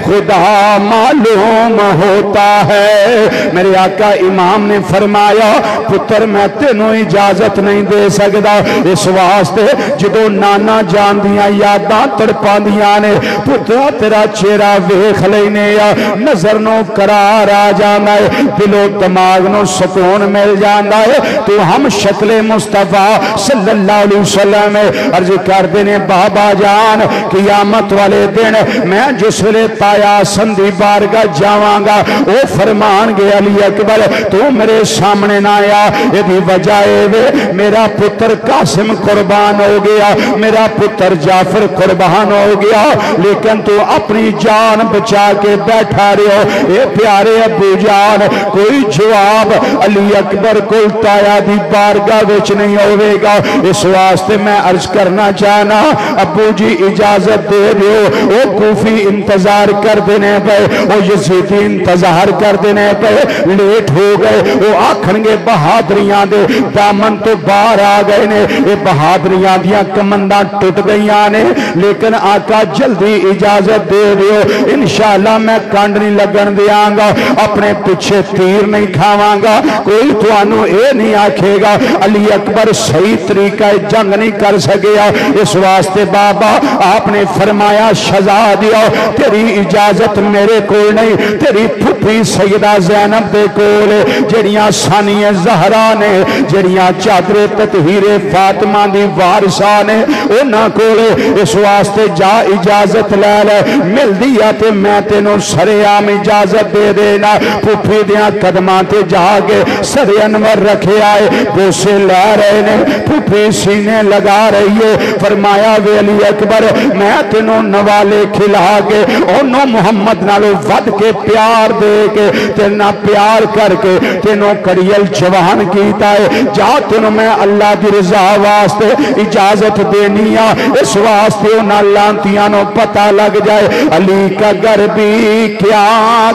خدا معلوم ہوتا ہے میرے آقا امام نے فرمایا پتر میں تینوں اجازت نہیں دے سکتا اس واسطے جدو نانا جان دیاں یاداں تڑپان دیاں نے پترا تیرا چہرہ ویکھ لینے یا نظر نو قرار آ جانا ہے دل و دماغ نو سکون مل جانا ہے تو ہم شکل مصطفیٰ صلی اللہ علیہ وسلم عرض کر دینے بابا جان قیامت والے دن میں جس ویلے تایا سندی بارگاہ جاواں گا او فرمان گے علی اکبر تو میرے سامنے نہ آیا یہ وجہ ہے میرا پتر قاسم قربان ہو گیا میرا پتر جعفر قربان ہو گیا لیکن تو اپنی جان بچا کے بیٹھا رہے ہو اے پیارے ابو جان کوئی جواب علی اکبر کو تایا دی بارگاہ وچ نہیں ہوئے گا اس واسطے میں عرض کرنا چاہنا ابو جی اجازت دے دیو او کوفی انتظار کر دینے پہ او یزیدی انتظار کر دینے پہ لیٹ ہو گئے وہ آکھن گے بہادریاں دے دامن تو باہر آ گئے نے یہ بہادریاں دیاں کمنداں ٹوٹ گئیاں نے لیکن آقا جلدی اجازت دے دیو انشاءاللہ میں کانڈ نہیں لگن دیاں گا اپنے پیچھے تیر نہیں کھاواں گا کوئی توانو اے نہیں آکھے گا علی اکبر صحیح طریقہ جنگ نہیں کر سکیا اس واسطے بابا آپ نے فرمایا شہزادیو تیری اجازت میرے کول نہیں تیری پھپھی سیدہ زینب دے کول جڑیاں ثانی زہرا نے جڑیاں چادر تطہیر فاطمہ دی وارثاں نے انہاں کول اس واسطے جا اجازت لے لے مل دیا تے میں تینوں سرے عام اجازت دے دینا پھپھی دیاں قدماں تے جا کے سر انور رکھے آئے بوسے لے رہے نے پھپھی سینے لگا رہی ہے فرمایا وے علی اکبر میں تینوں نوالے کھلا کے انہوں محمد نالو ود کے پیار دے کے تینا پیار کر کے تینوں کڑیل جوان کیتا ہے جا تینوں میں اللہ دی رضا واسطے اجازت دینیا اس واسطے انہاں لانتیاں نو پتہ لگ جائے علی کا گھر بھی کیا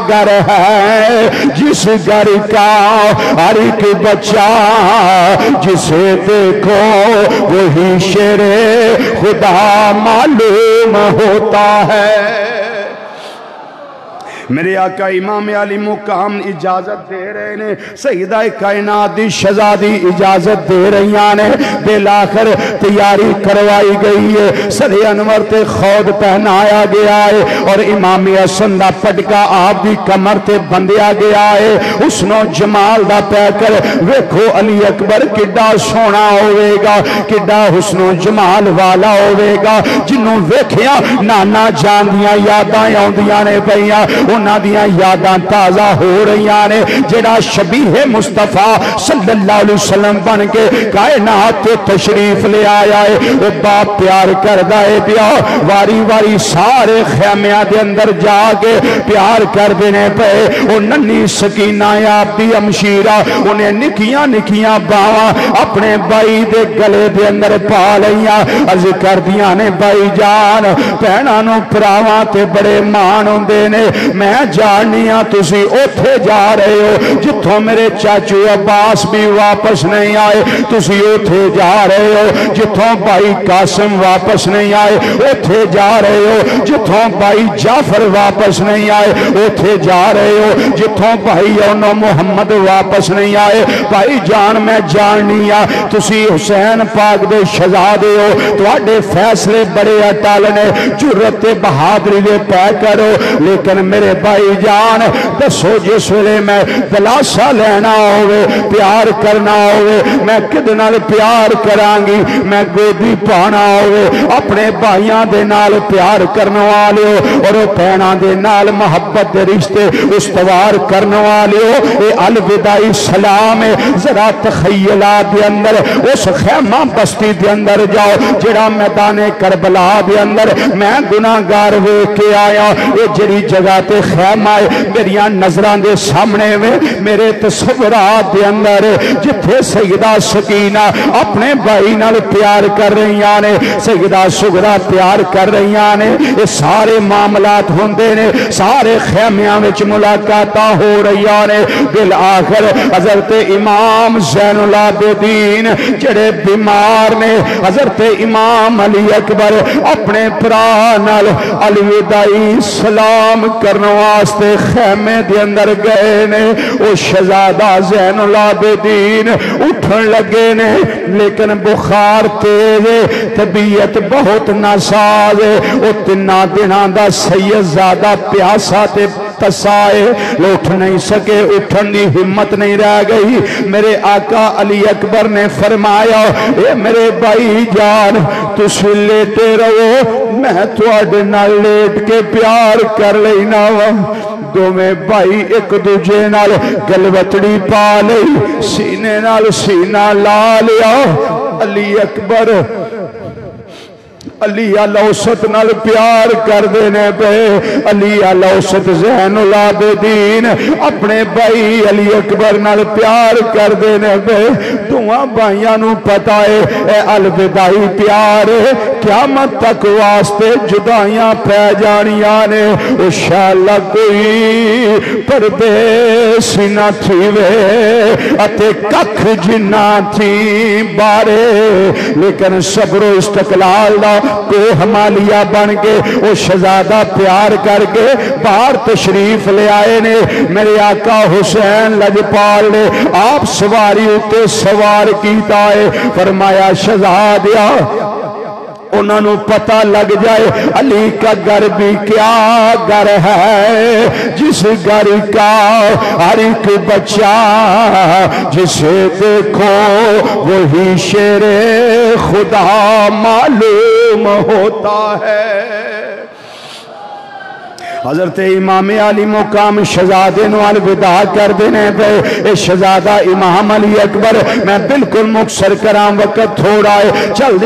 گھر ہے جس گھر کا ہر ایک بچہ جسے دیکھو وہی شیر خدا معلوم ہوتا ہے میرے آقا امام علی مقام اجازت دے رہے نے سیدہ کائنات دی شہزادی اجازت دے رہی نے بالآخر تیاری کروائی گئی ہے سر انور تے خود پہنایا گیا ہے اور امام حسن دا پٹکا آپ دی کمر تے بندیا گیا ہے حسن و جمال دا پہ کر ویکھو علی اکبر کڈا سونا ہوئے گا کڈا حسن و جمال والا ہوئے گا جنہوں ویکھیا نانا جان دیاں یاداں آؤندیاں نے پئیاں انہاں دیاں یاداں تازہ ہو رہی نے جڑا شبیہ مصطفیٰ صلی اللہ علیہ وسلم بن کے کائنات تے تشریف لے آیا ہے وہ باپ پیار کردہ ہے پیا واری واری سارے خیمیاں دے اندر جا کے پیار کر دینے پہ وہ ننی سکینہ آپ دی امشیرہ انہیں نکیاں نکیاں باواں اپنے بائی دے گلے دے اندر پا لیاں عرض کر دیاں نے بائی جان پہنانو پراواں تے بڑے مان ہوندے نے میں جانیاں تسی اوتھے جا رہے ہو جتھوں میرے چاچو عباس بھی واپس نہیں آئے تسی اوتھے جا رہے ہو جتھوں بھائی قاسم واپس نہیں آئے اوتھے جا رہے ہو جتھوں بھائی جعفر واپس نہیں آئے اوتھے جا رہے ہو جتھوں بھائی اونو محمد واپس نہیں آئے بھائی جان میں جاننی آ تسی حسین پاک دے شہزادے ہو تواڈے فیصلے بڑے اٹل نے جرت بہادری دے پے کرو لیکن میرے بھائی جان دسو جس ویلے میں دلاسا لینا ہوئے پیار کرنا ہوئے میں کدے نال پیار کرانگی میں گودی پانا ہوئے اپنے بھائیاں دے نال پیار کرنے والے ہو اور بہناں دے نال محبت دے رشتے استوار کرنے والے ہو اے الوداعی سلام ہے ذرا تخیلات دے اندر اس خیمہ بستی دے اندر جاؤ جڑا میدان کربلا دے اندر میں گناہگار ہو کے آیا اے جڑی جگہ تے خیمہ ہے میریاں نظران دے سامنے میں میرے تصورات دے اندر جتھے سیدہ سکینہ اپنے بھائی نال پیار کر رہی آنے سیدہ سغرا پیار کر رہی آنے یہ سارے معاملات ہوندے نے سارے خیمیاں وچ ملاقاتاں ہو رہی آنے بالآخر حضرت امام زین العابدین جڑے بیمار نے حضرت امام علی اکبر اپنے پرانال الوداعی سلام کرنے واسطے خیمے دے اندر گئے نے او شہزادہ زین العابدین اٹھن لگے نے لیکن بخار تیز طبیعت بہت ناساز او تنا دنان دا سید زادہ پیاسا تے تسائے اٹھ نہیں سکے اٹھن دی ہمت نہیں رہ گئی میرے آقا علی اکبر نے فرمایا اے میرے بھائی جان تسی لیٹے رہو میں تواڈے نال لیٹ کے پیار کر لینا وا دو میں بھائی ایک دوجے نال گلوتڑی پا لئی سینے نال سینہ لا لیا علی اکبر علی الاوسط نال پیار کر دینے پہ علی الاوسط زین العابدین اپنے بھائی علی اکبر نال پیار کر دینے پہ دعا بھائیاں نو پتا ہے اے الوداعی پیار قیامت تک واسطے جدائیاں پہ جانیاں نے انشاءاللہ کوئی پردیسی نہ تھی وے اتے ککھ جنہ تھی بارے لیکن صبر و استقلال دا کو ہمالیہ بن کے وہ شہزادہ پیار کر کے باہر تشریف لے آئے نے میرے آقا حسین لجپال نے آپ سواری اتے سوار کیتا ہے فرمایا شہزادیہ انہوں نے پتہ لگ جائے علی کا گھر بھی کیا گھر ہے جس گھر کا ہر ایک بچہ جسے دیکھو وہی شیر خدا معلوم ہوتا ہے حضرت امام علی مقام شہزادے نو الوداع کر دینے پہ اے شہزادہ امام علی اکبر میں بالکل مختصر کرام وقت تھوڑا ہے چل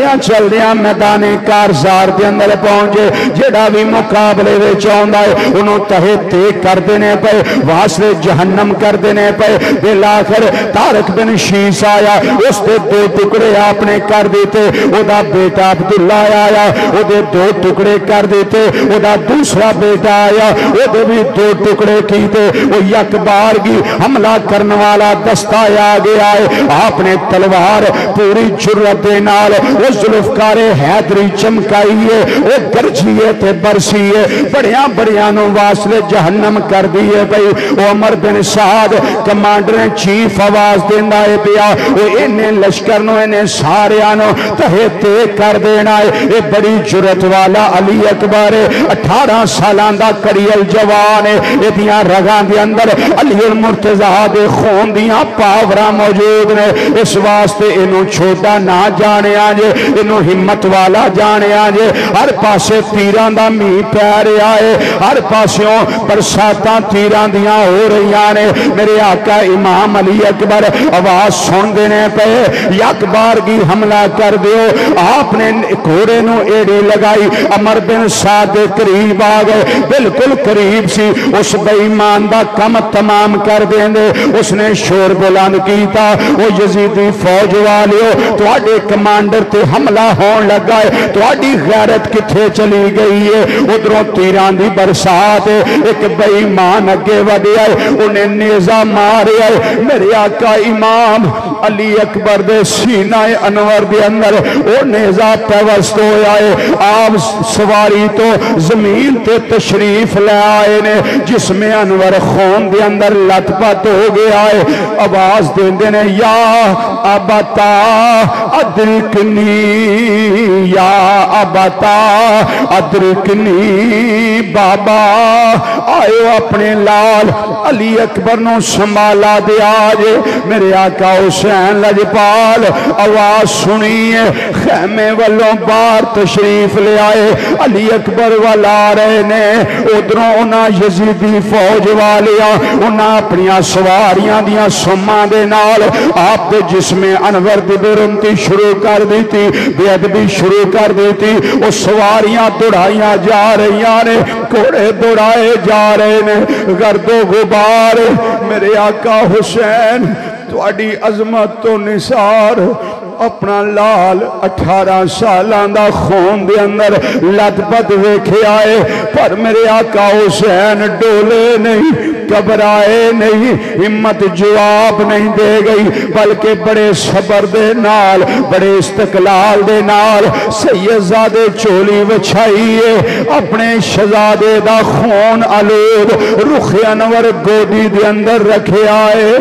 دیاں میدان کارزار دے اندر پہنچے جڑا بھی مقابلے وے چاہندا ہے انہوں تہے تے کر دینے پہ واسطے جہنم کر دینے پہ بالآخر طارق بن شیس آیا اس دے دو ٹکڑے آپ نے کر دیتے او دا بیٹا عبداللہ آیا او دے دو ٹکڑے کر دیتے او دا دوسرا بیٹا آیا وہ بھی دو ٹکڑے کیتے وہ یک بارگی حملہ کرنے والا دستہ آگے آئے آپ نے تلوار پوری جرت دے نال وہ ذوالفقار حیدری چمکائیے وہ گرجیے تے برسیے بڑیاں نو واسلے جہنم کر دیے بھئی وہ عمر بن سعد کمانڈر چیف آواز دینا ہے پیا وہ انہیں لشکر نو انہیں ساریانو تہے تے کر دینا ہے یہ بڑی جرت والا علی اکبر 18 سالان دا کری الجوان ادیاں رگاں دے اندر علی المرتضیٰ دے خون دیاں پاوراں موجود نے اس واسطے انہوں چھوٹا نہ جانے آجے انہوں ہمت والا جانے آجے ہر پاسے تیران دا می پیارے آئے ہر پاسوں برساتاں تیران دیاں ہو رہی آنے میرے آقا امام علی اکبر آواز سن دینے پہ یک بار کی حملہ کر دیو آپ نے گھوڑے نو ایڑی لگائی عمر بن سعد قریب آگئے بالکل قریب سی اس بے ایمان دا کم تمام کر دیندے اس نے شور بلند کیتا وہ یزیدی فوج والیو تو آڈے کمانڈر تے حملہ ہون لگائے تو آڈی غیرت کتھے چلی گئی ہے ادھروں تیران دی برسات ایک بے ایمان اگے وڈی آئے انہیں نیزہ مارے آئے میرے آقا امام علی اکبر دے سینہ انور دے اندر وہ نیزہ پیوست ہو آئے آپ سواری تو زمین تے تشریف لے آئے نے جس میں انور خون دے اندر لت پت ہو گیا ہے آواز دیندے نے یا ابتا ادرکنی یا ابتا ادرکنی بابا آئے اپنے لال علی اکبر نو سنبھالا دے آجے میرے آقا حسین لجپال آواز سنیے خیمے والوں بار تشریف لے آئے علی اکبر والا رہے نے ادھروں انہاں یزیدی فوج والیا انہاں اپنیاں سواریاں دیاں سمان دے نال آپ دے جسم انور دی برنتی شروع کر دیتی بے ادبی شروع کر دیتی وہ سواریاں دوڑائیاں جا رہی آنے کوڑے دوڑائے جا رہے نے گرد و غبار میرے آقا حسین تو اڈی عظمت تو نثار اپنا لال 18 سالان دا خون دے اندر لد بد ویکھے آئے پر میرے آقا حسین ڈولے نہیں گھبرائے نہیں ہمت جواب نہیں دے گئی بلکہ بڑے صبر دے نال بڑے استقلال دے نال سید زادے چولی وچھائیے اپنے شہزادے دا خون آلود رخ انور گودی دے اندر رکھے آئے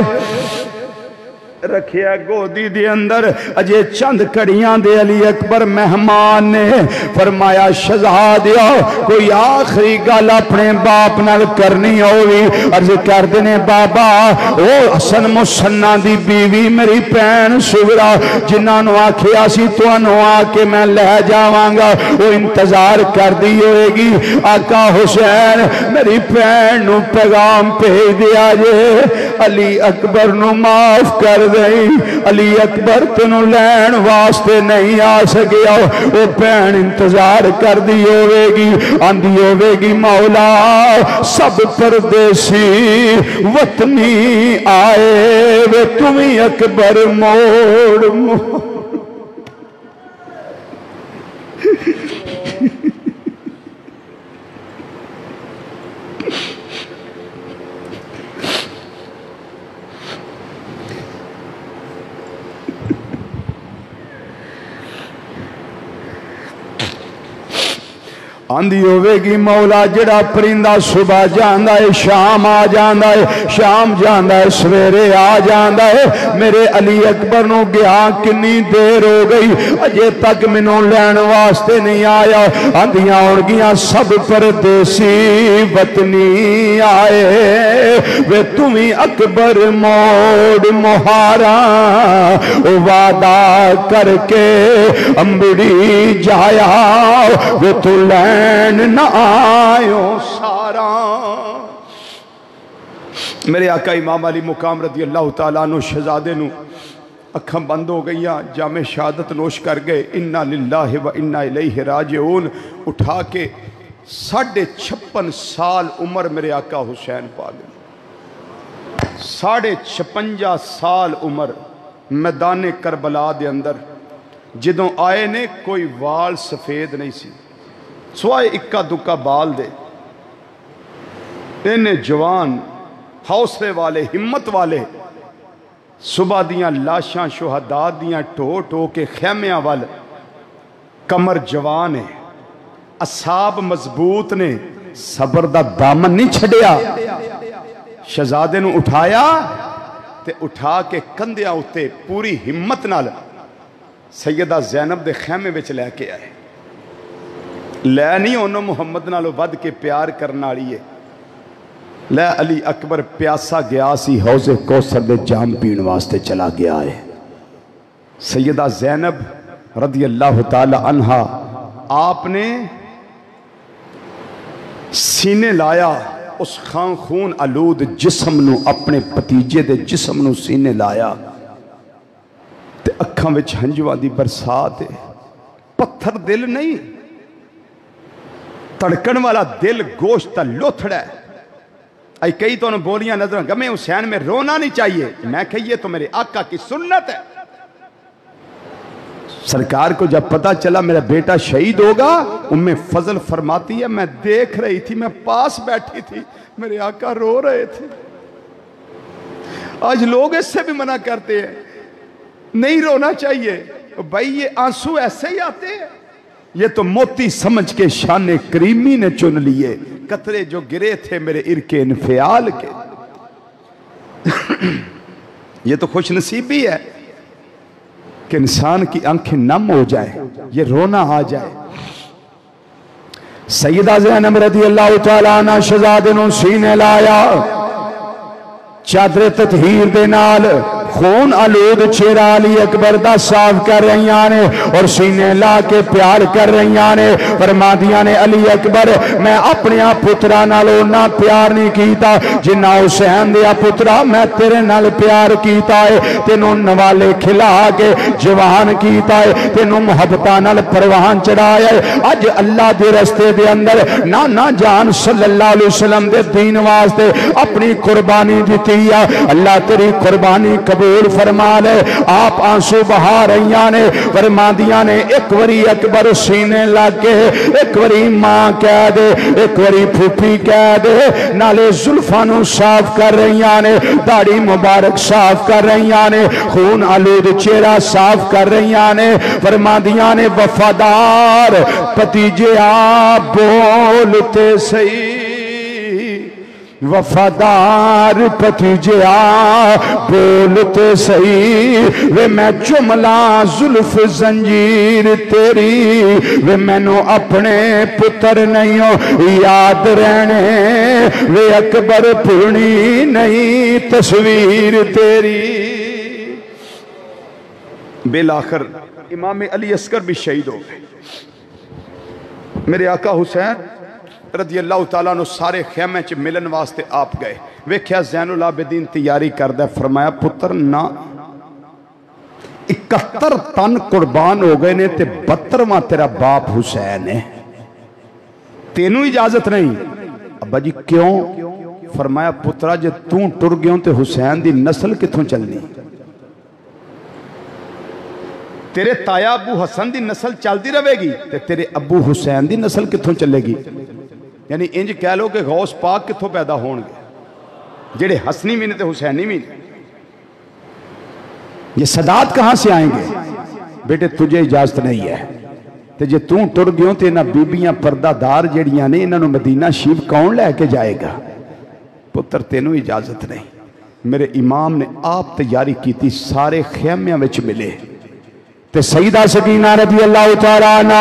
رکھیا گودی دے اندر اجے چند کڑیاں دے علی اکبر مہمان نے فرمایا شہزادیا کوئی آخری گل اپنے باپ نال کرنی ہوئی عرض کر دینے بابا او حسن مسنہ دی بیوی میری پین سغرا جنہاں نو آکھیا سی تو انو آکے میں لے جاوانگا وہ انتظار کر دی ہوئے گی آقا حسین میری پین نو پیغام بھیج دیا جے علی اکبر نو معاف کر علی اکبر تنو لین واسطے نہیں آ سکیا وہ بہن انتظار کر دی ہوئے گی آندھی ہوئے گی مولا سب پردیسی وطنی آئے وہ تمہیں اکبر موڑ آندھی ہوئے گی مولا جڑا پرندہ صبح جاندہ ہے شام آ جاندہ ہے شام جاندہ ہے سویرے آ جاندہ ہے میرے علی اکبر نو گیا کنی دیر ہو گئی اجے تک منوں لین واسطے نہیں آیا آندھیاں اڑگیاں سب پردیسی وطنی آئے وہ تمہیں اکبر موڑ مہارا وعدہ کر کے امبڑی جایا وہ تو لین نہ آئیو سارا میرے آقا امام علی مقام رضی اللہ تعالیٰ عنہ شہزادے نو اکھاں بند ہو گئیاں جامع شہادت نوش کر گئے انا للہ و انا الیہ راجعون اٹھا کے 56.5 سال عمر میرے آقا حسین پاک 56.5 سال عمر میدان کربلا دے اندر جدوں آئے نے کوئی وال سفید نہیں سی سوائے اکا دکا بال دے انہیں جوان حوصلے والے ہمت والے صبح دیاں لاشاں شہداء دیاں ٹو ٹو کے خیمیاں وال کمر جوان ہے اصحاب مضبوط نے صبر دا دامن نہیں چھڑیا شہزادے نو اٹھایا تے اٹھا کے کندیاں اتے پوری ہمت نال سیدہ زینب دے خیمے وچ لے کے آئے لے نہیں انہوں محمد نالو ود کے پیار کرنا والی ہے لے علی اکبر پیاسا گیا سی حوض کوثر دے جام پین واسطے چلا گیا ہے سیدہ زینب رضی اللہ تعالی عنہ آپ نے سینے لایا اس خون آلود جسم نو اپنے پتیجے دے جسم نو سینے لایا تے اکھاں وچ ہنجواں دی برسات ہے پتھر دل نہیں تڑکن والا دل گوشت لوتھڑا ہے اے کئی تو انہوں بولیاں نظر گمیں حسین میں رونا نہیں چاہیے میں کہ یہ تو میرے آقا کی سنت ہے سرکار کو جب پتہ چلا میرا بیٹا شہید ہوگا ام فضل فرماتی ہے میں دیکھ رہی تھی میں پاس بیٹھی تھی میرے آقا رو رہے تھے آج لوگ اس سے بھی منع کرتے ہیں نہیں رونا چاہیے بھائی یہ آنسو ایسے ہی آتے ہیں یہ تو موتی سمجھ کے شان کریمی نے چن لیے قطرے جو گرے تھے میرے عرق انفعال کے یہ تو خوش نصیبی ہے کہ انسان کی آنکھیں نم ہو جائے یہ رونا آ جائے سیدہ زینب رضی اللہ تعالیٰ عنہ شہزادے نوں سینے لایا چادر تطہیر دے نال خون آلود چہرہ علی اکبر دا صاف کر رہی آنے اور سینے لا کے پیار کر رہی آنے فرما دیا نے علی اکبر میں اپنے پترہ نالو نہ پیار نہیں کیتا جنہ حسین دیا پترہ میں تیرے نال پیار کیتا ہے تینوں نوالے کھلا کے جوان کیتا ہے تینوں محبتہ نال پروان چڑھایا ہے آج اللہ دے رستے دے اندر نانا جان صلی اللہ علیہ وسلم دے دین واسطے اپنی قربانی دیتی ہے اللہ تیری قربانی قبول فرما لے آپ آنسو بہا رہیاں نے فرما دیا نے ایک وری اکبر سینے لگے ایک وری ماں کہہ دے ایک وری پھوپھی کہہ دے نالے زلفانوں صاف کر رہیاں نے داڑھی مبارک صاف کر رہیاں نے خون آلود چہرہ صاف کر رہیاں نے فرما دیا نے وفادار پتیجے آپ بولتے صحیح وفادار پتیجے آ بولتے صحیح وے میں جملہ زلف زنجیر تیری وے میں نو اپنے پتر نہیں ہو یاد رہنے وے اکبر پھرنی نہیں تصویر تیری بالآخر امام علی اصغر بھی شہید ہو گئے میرے آقا حسین رضی اللہ تعالیٰ نے سارے خیمے چ ملن واسطے آپ گئے ویکھیا زین العابدین تیاری کردہ فرمایا پتر نہ 71 تن قربان ہو گئے نے تے 72واں تیرا باپ حسین ہے تینوں اجازت نہیں ابا جی کیوں فرمایا پترا جے توں ٹر گیوں تے حسین دی نسل کتھوں چلنی تیرے تایا ابو حسن دی نسل چل دی رہے گی تے تیرے ابو حسین دی نسل کتھوں چلے گی یعنی انج کہہ لو کہ غوث پاک کتھوں پیدا ہون گے جڑے حسنی بھی نے تے حسینی بھی نے یہ صدات کہاں سے آئیں گے بیٹے تجھے اجازت نہیں ہے تے جے توں ٹر گیوں تے انہاں بیبیاں پردہ دار جڑیاں نے انہاں نو مدینہ شریف کون لے کے جائے گا پتر تینوں اجازت نہیں میرے امام نے آپ تیاری کی تھی سارے خیمیاں وچ ملے تے سیدہ سکینہ رضی اللہ تعالیٰ عنہ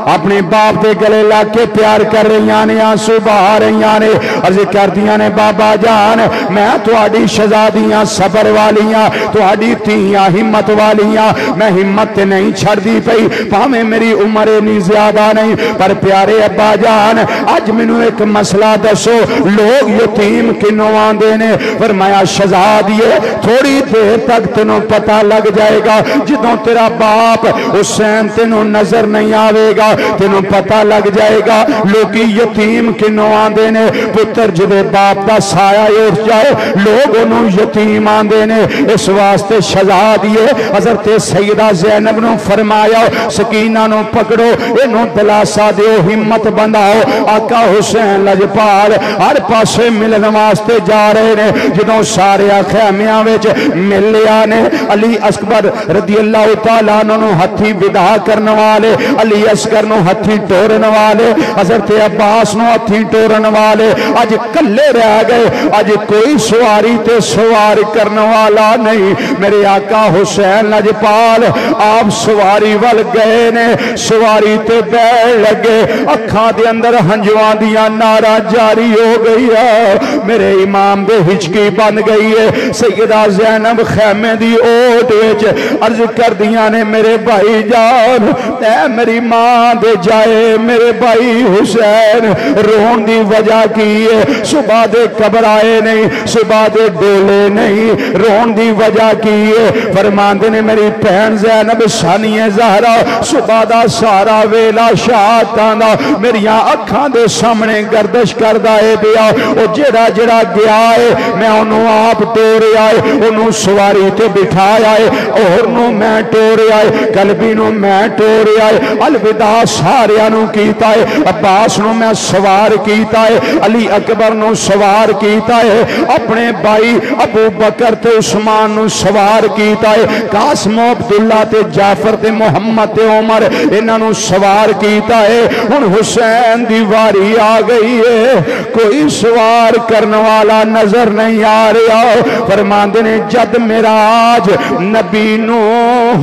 اپنے باپ دے گلے لگ کے پیار کر رہیاں نے آنسو بہا رہیاں نے عرض کر دیاں نے بابا جان میں تہاڈی شہزادیاں صبر والیاں تہاڈی تیاں ہمت والیاں میں ہمت نہیں چھڑ دی پئی بھاویں میری عمر نہیں زیادہ نہیں پر پیارے ابا جان اج مینوں ایک مسئلہ دسو لوگ یتیم کنوں آندے نے فرمایا شہزادیے تھوڑی دیر تک تینوں پتہ لگ جائے گا جدوں تیرا باپ حسین تینوں نظر نہیں آوے گا تینوں پتہ لگ جائے گا لوگی یتیم کنوں آندے نے پتر جدے باپ دا سایہ اٹھ جائے لوگ انہوں یتیم آندے نے اس واسطے شہزادیے حضرت سیدہ زینب نو فرمایا سکینہ نو پکڑو انہوں دلاسا دیو ہمت بنداؤ آقا حسین لجپال ہر پاسے ملن واسطے جا رہے نے جدوں سارے خیمیاں وچ مل لیا نے علی اکبر رضی اللہ تعالیٰ انہوں ہتھی ودا کرنے والے علی اصغر اکبر نو ہتھی ٹورن والے، حضرت عباس نو ہتھی ٹورن والے اج کلے رہ گئے، اج کوئی سواری تے سوار کرن والا نہیں۔ میرے آقا حسین لجپال آپ سواری ول گئے نے، سواری تے بیٹھ لگے، اکھاں دے اندر ہنجواں دیاں نعرہ جاری ہو گئی ہے، میرے امام دے ہچکی بن گئی ہے۔ سیدہ زینب خیمے دی اوٹ وچ عرض کر دیاں نے میرے بھائی جان اے میری ماں دے جائے میرے بھائی حسین، رون دی وجہ کی ہے؟ صبح دے گھبرائے نہیں، صبح دے ڈولے نہیں، رون دی وجہ کی ہے؟ فرماندے نے میری بہن زینب ثانیہ زہرا صبح دا سارا ویلا شاہتاں دا میریاں اکھاں دے سامنے گردش کردا ہے پیا، او جڑا جڑا گیا ہے میں انہوں آپ ٹوریا ہے، انہوں سواری تے بٹھایا ہے، اور نو میں ٹوریا ہے، قلبی نو میں ٹوریا ہے، الوداع سارے نو کیتا ہے، عباس نو میں سوار کیتا ہے، علی اکبر نو سوار کیتا ہے، اپنے بھائی ابو بکر تے عثمان نو سوار کیتا ہے، قاسم عبداللہ تے جعفر تے محمد تے عمر انہاں نو سوار کیتا ہے۔ ہن حسین دی واری آ گئی ہے، کوئی سوار کرنے والا نظر نہیں آ رہا۔ فرماندے نے جد معراج نبی نو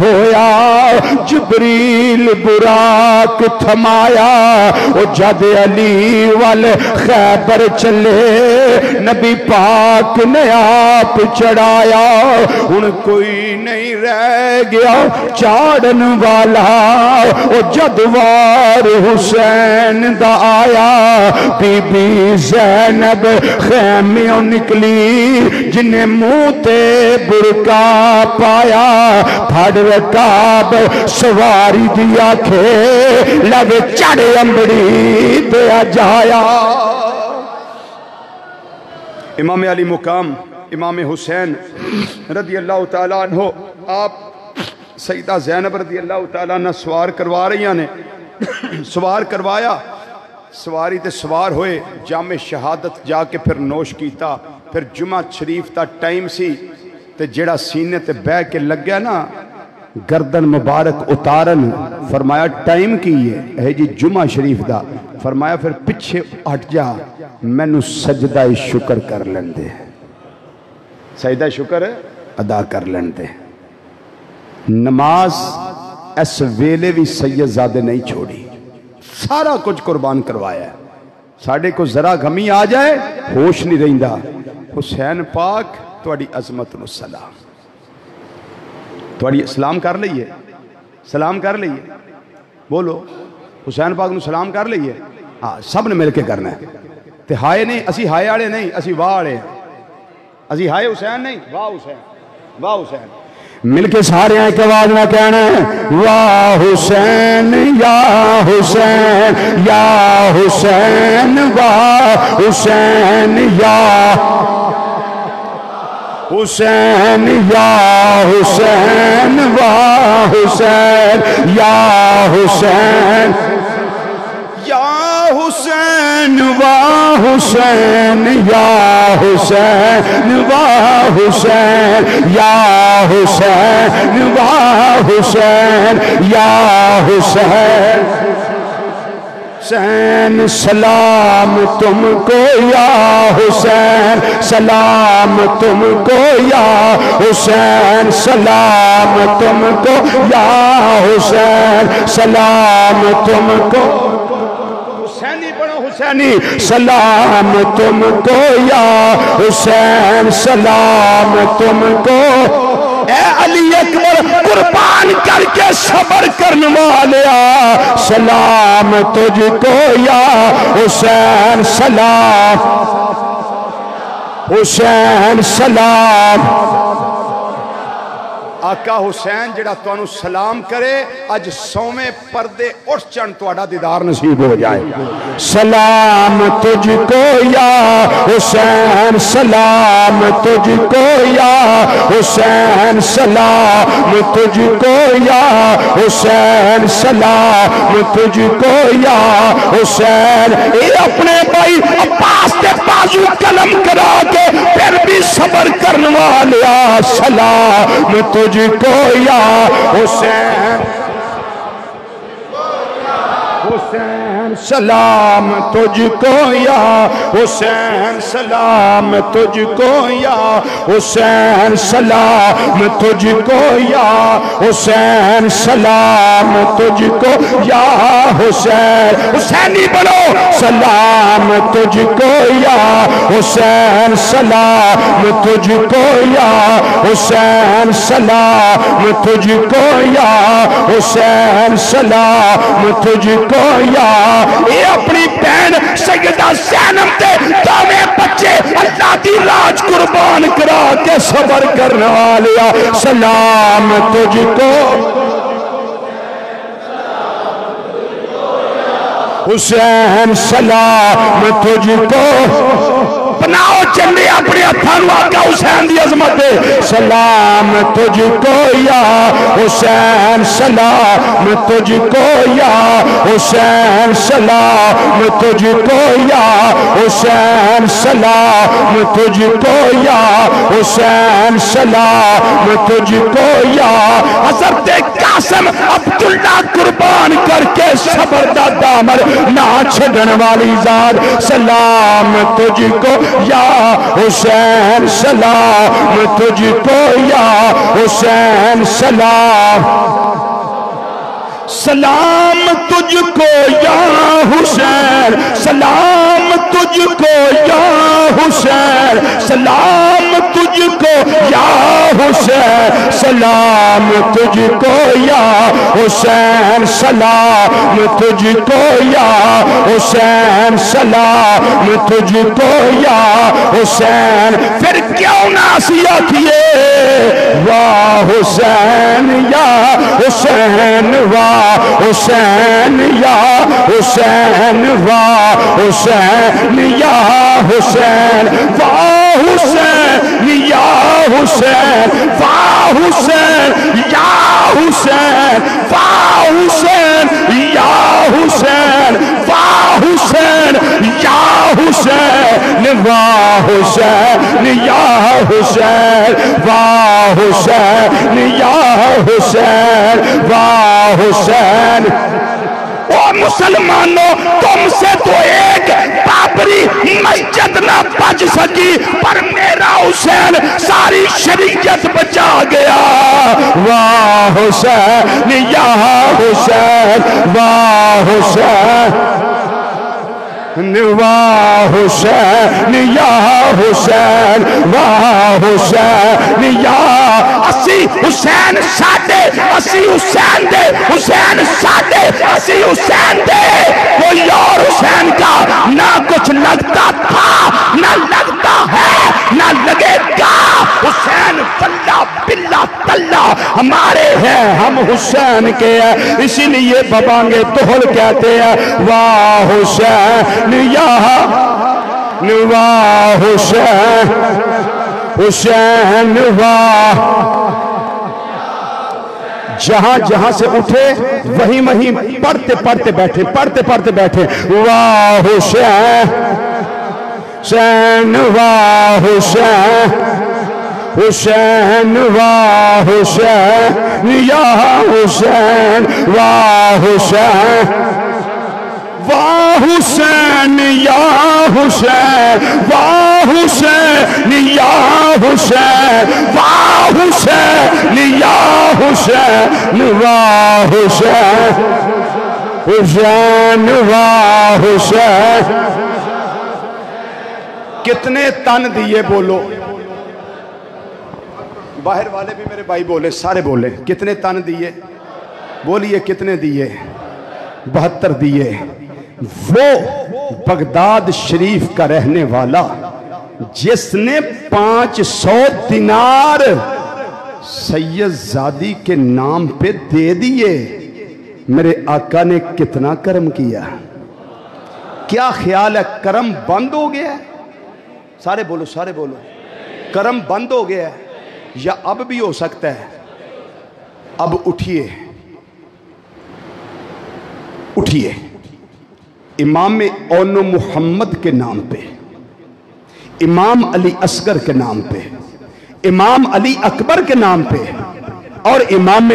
ہویا، جبریل براق تھمایا، او جد علی وال خیبر چلے، نبی پاک نے آپ چڑھایا، ان کوئی نہیں رہ گیا چاڑن والا، او جدوار حسین دا آیا، بی بی زینب خیمیوں نکلی، جنہیں منہ تے برکا پایا، پھڑ رکاب سواری دیا کھے، لگ چڑھ امبڑی دیا جایا۔ امام علی مقام امام حسین رضی اللہ تعالیٰ عنہ آپ سیدہ زینب رضی اللہ تعالیٰ عنہ سوار کروا رہی ہیں، سوار کروایا، سواری تے سوار ہوئے، جامع شہادت جا کے پھر نوش کیتا، پھر جمعہ شریف تا ٹائم سی تے جڑا سینے تے بے کے لگ گیا نا گردن مبارک اتارن، فرمایا ٹائم کی ہے جی جمعہ شریف دا، فرمایا پھر پچھے ہٹ جا، میں نو سجدہ شکر کر لین دے، سجدہ شکر ادا کر لین دے۔ نماز اس ویلے بھی سید زادے نہیں چھوڑی، سارا کچھ قربان کروایا ہے، ساڑھے کو ذرا غمی آ جائے ہوش نہیں رہندہ۔ حسین پاک توڑی عظمت نو سلام، توڑی سلام کر لئیے، سلام کر لئیے، بولو حسین پاک نو سلام کر لئیے، ہاں سب نے مل کے کرنا ہے، تے ہائے نہیں، اسی ہائے آڑے نہیں، اسی واہ آڑے ہیں، اسی ہائے حسین نہیں، واہ حسین، واہ حسین، مل کے سارے ہیں کہ آواز نہ کہنا ہے واہ حسین یا حسین یا حسین واہ حسین یا حسین یا حسین واہ حسین یا حسین یا حسین واہ حسین یا حسین واہ حسین یا حسین واہ حسین یا حسین حسین سلام تم کو یا حسین سلام تم کو یا حسین سلام تم کو یا حسین سلام تم کو حسینی پڑھو حسینی سلام تم کو یا حسین سلام تم کو اے علی اکبر قربان کر کے صبر کرنے والیا سلام تجھ کو یا حسین سلام حسین سلام آقا حسین جڑا تو انو سلام کرے اج سومیں پردے اٹھ چن تو اڈا دیدار نصیب ہو جائے سلام تجھ کو یا حسین سلام تجھ کو یا حسین سلام تجھ کو یا حسین سلام تجھ کو یا حسین اے اپنے بھائی عباس کے بازو قلم کرا کے پھر بھی صبر کرنے والیا سلام تجھ کو یا حسین حسین سلام تجھ کو یا حسین سلام تجھ کو یا حسین سلام تجھ کو یا حسین سلام تجھ کو یا حسین حسینی بنو سلام تجھ کو یا حسین سلام تجھ کو یا حسین سلام تجھ کو یا حسین سلام تجھ کو یا یہ اپنی بہن سیدہ زینب دے دامے بچے اللہ دی راج قربان کرا کے صبر کرنے والیا سلام تجھ کو حسین سلام تجھ کو بناؤ چلے اپنے ہتھوں آقا حسین دی عظمت دے سلام تجھ کو یا حسین سلام تجھ کو یا حسین سلام تجھ کو یا حسین سلام تجھ کو یا حسین سلام تجھ کو یا حضرت قاسم عبداللہ قربان کر کے صبر دا دامن نہ چھڑن والی ذات سلام تجھ کو یا حسین سلام تجھ کو یا حسین سلام سلام تجھ کو یا حسین سلام تجھ کو یا حسین سلام تجھ کو یا حسین سلام تجھ کو یا حسین سلام تجھ کو یا حسین سلام تجھ کو یا حسین پھر کیوں ناسیہ کیے واہ حسین یا حسین واہ حسین یا حسین واہ حسین یا حسین واہ حسین یا حسین واہ حسین یا حسین واہ حسین یا حسین واہ حسین یا حسین واہ حسین یا حسین واہ حسین یا حسین واہ حسین او مسلمانوں تم سے تو ایک بابری مسجد نہ بچ سکی پر میرا حسین ساری شریعت بچا گیا واہ حسین یا حسین واہ حسین واہ حسین یا حسین واہ حسین یا اسی حسین ساڈے اسی حسین دے حسین ساڈے اسی حسین دے کوئی اور حسین کا نہ کچھ لگتا تھا نہ لگتا ہے نہ لگے گا حسین واللہ باللہ تاللہ ہمارے ہیں ہم حسین کے ہیں اسی لیے بابانگے توہل کہتے ہیں واہ حسین یا واہ حسین حسین واہ جہاں جہاں سے اٹھے وہیں وہیں پڑھتے بیٹھے واہ حسین حسین واہ حسین حسین واہ حسین یا حسین واہ حسین واہ حسین یا حسین واہ حسین یا حسین واہ حسین یا حسین واہ حسین حسین واہ حسین کتنے تن دیے بولو باہر والے بھی میرے بھائی بولے سارے بولے کتنے تن دیے بولیے کتنے دیے 72 دیے وہ بغداد شریف کا رہنے والا جس نے 500 دینار سید زادی کے نام پہ دے دیے میرے آقا نے کتنا کرم کیا کیا خیال ہے کرم بند ہو گیا ہے سارے بولو کرم بند ہو گیا ہے یا اب بھی ہو سکتا ہے اب اٹھیے امام اون محمد کے نام پہ امام علی اصغر کے نام پہ امام علی اکبر کے نام پہ اور امام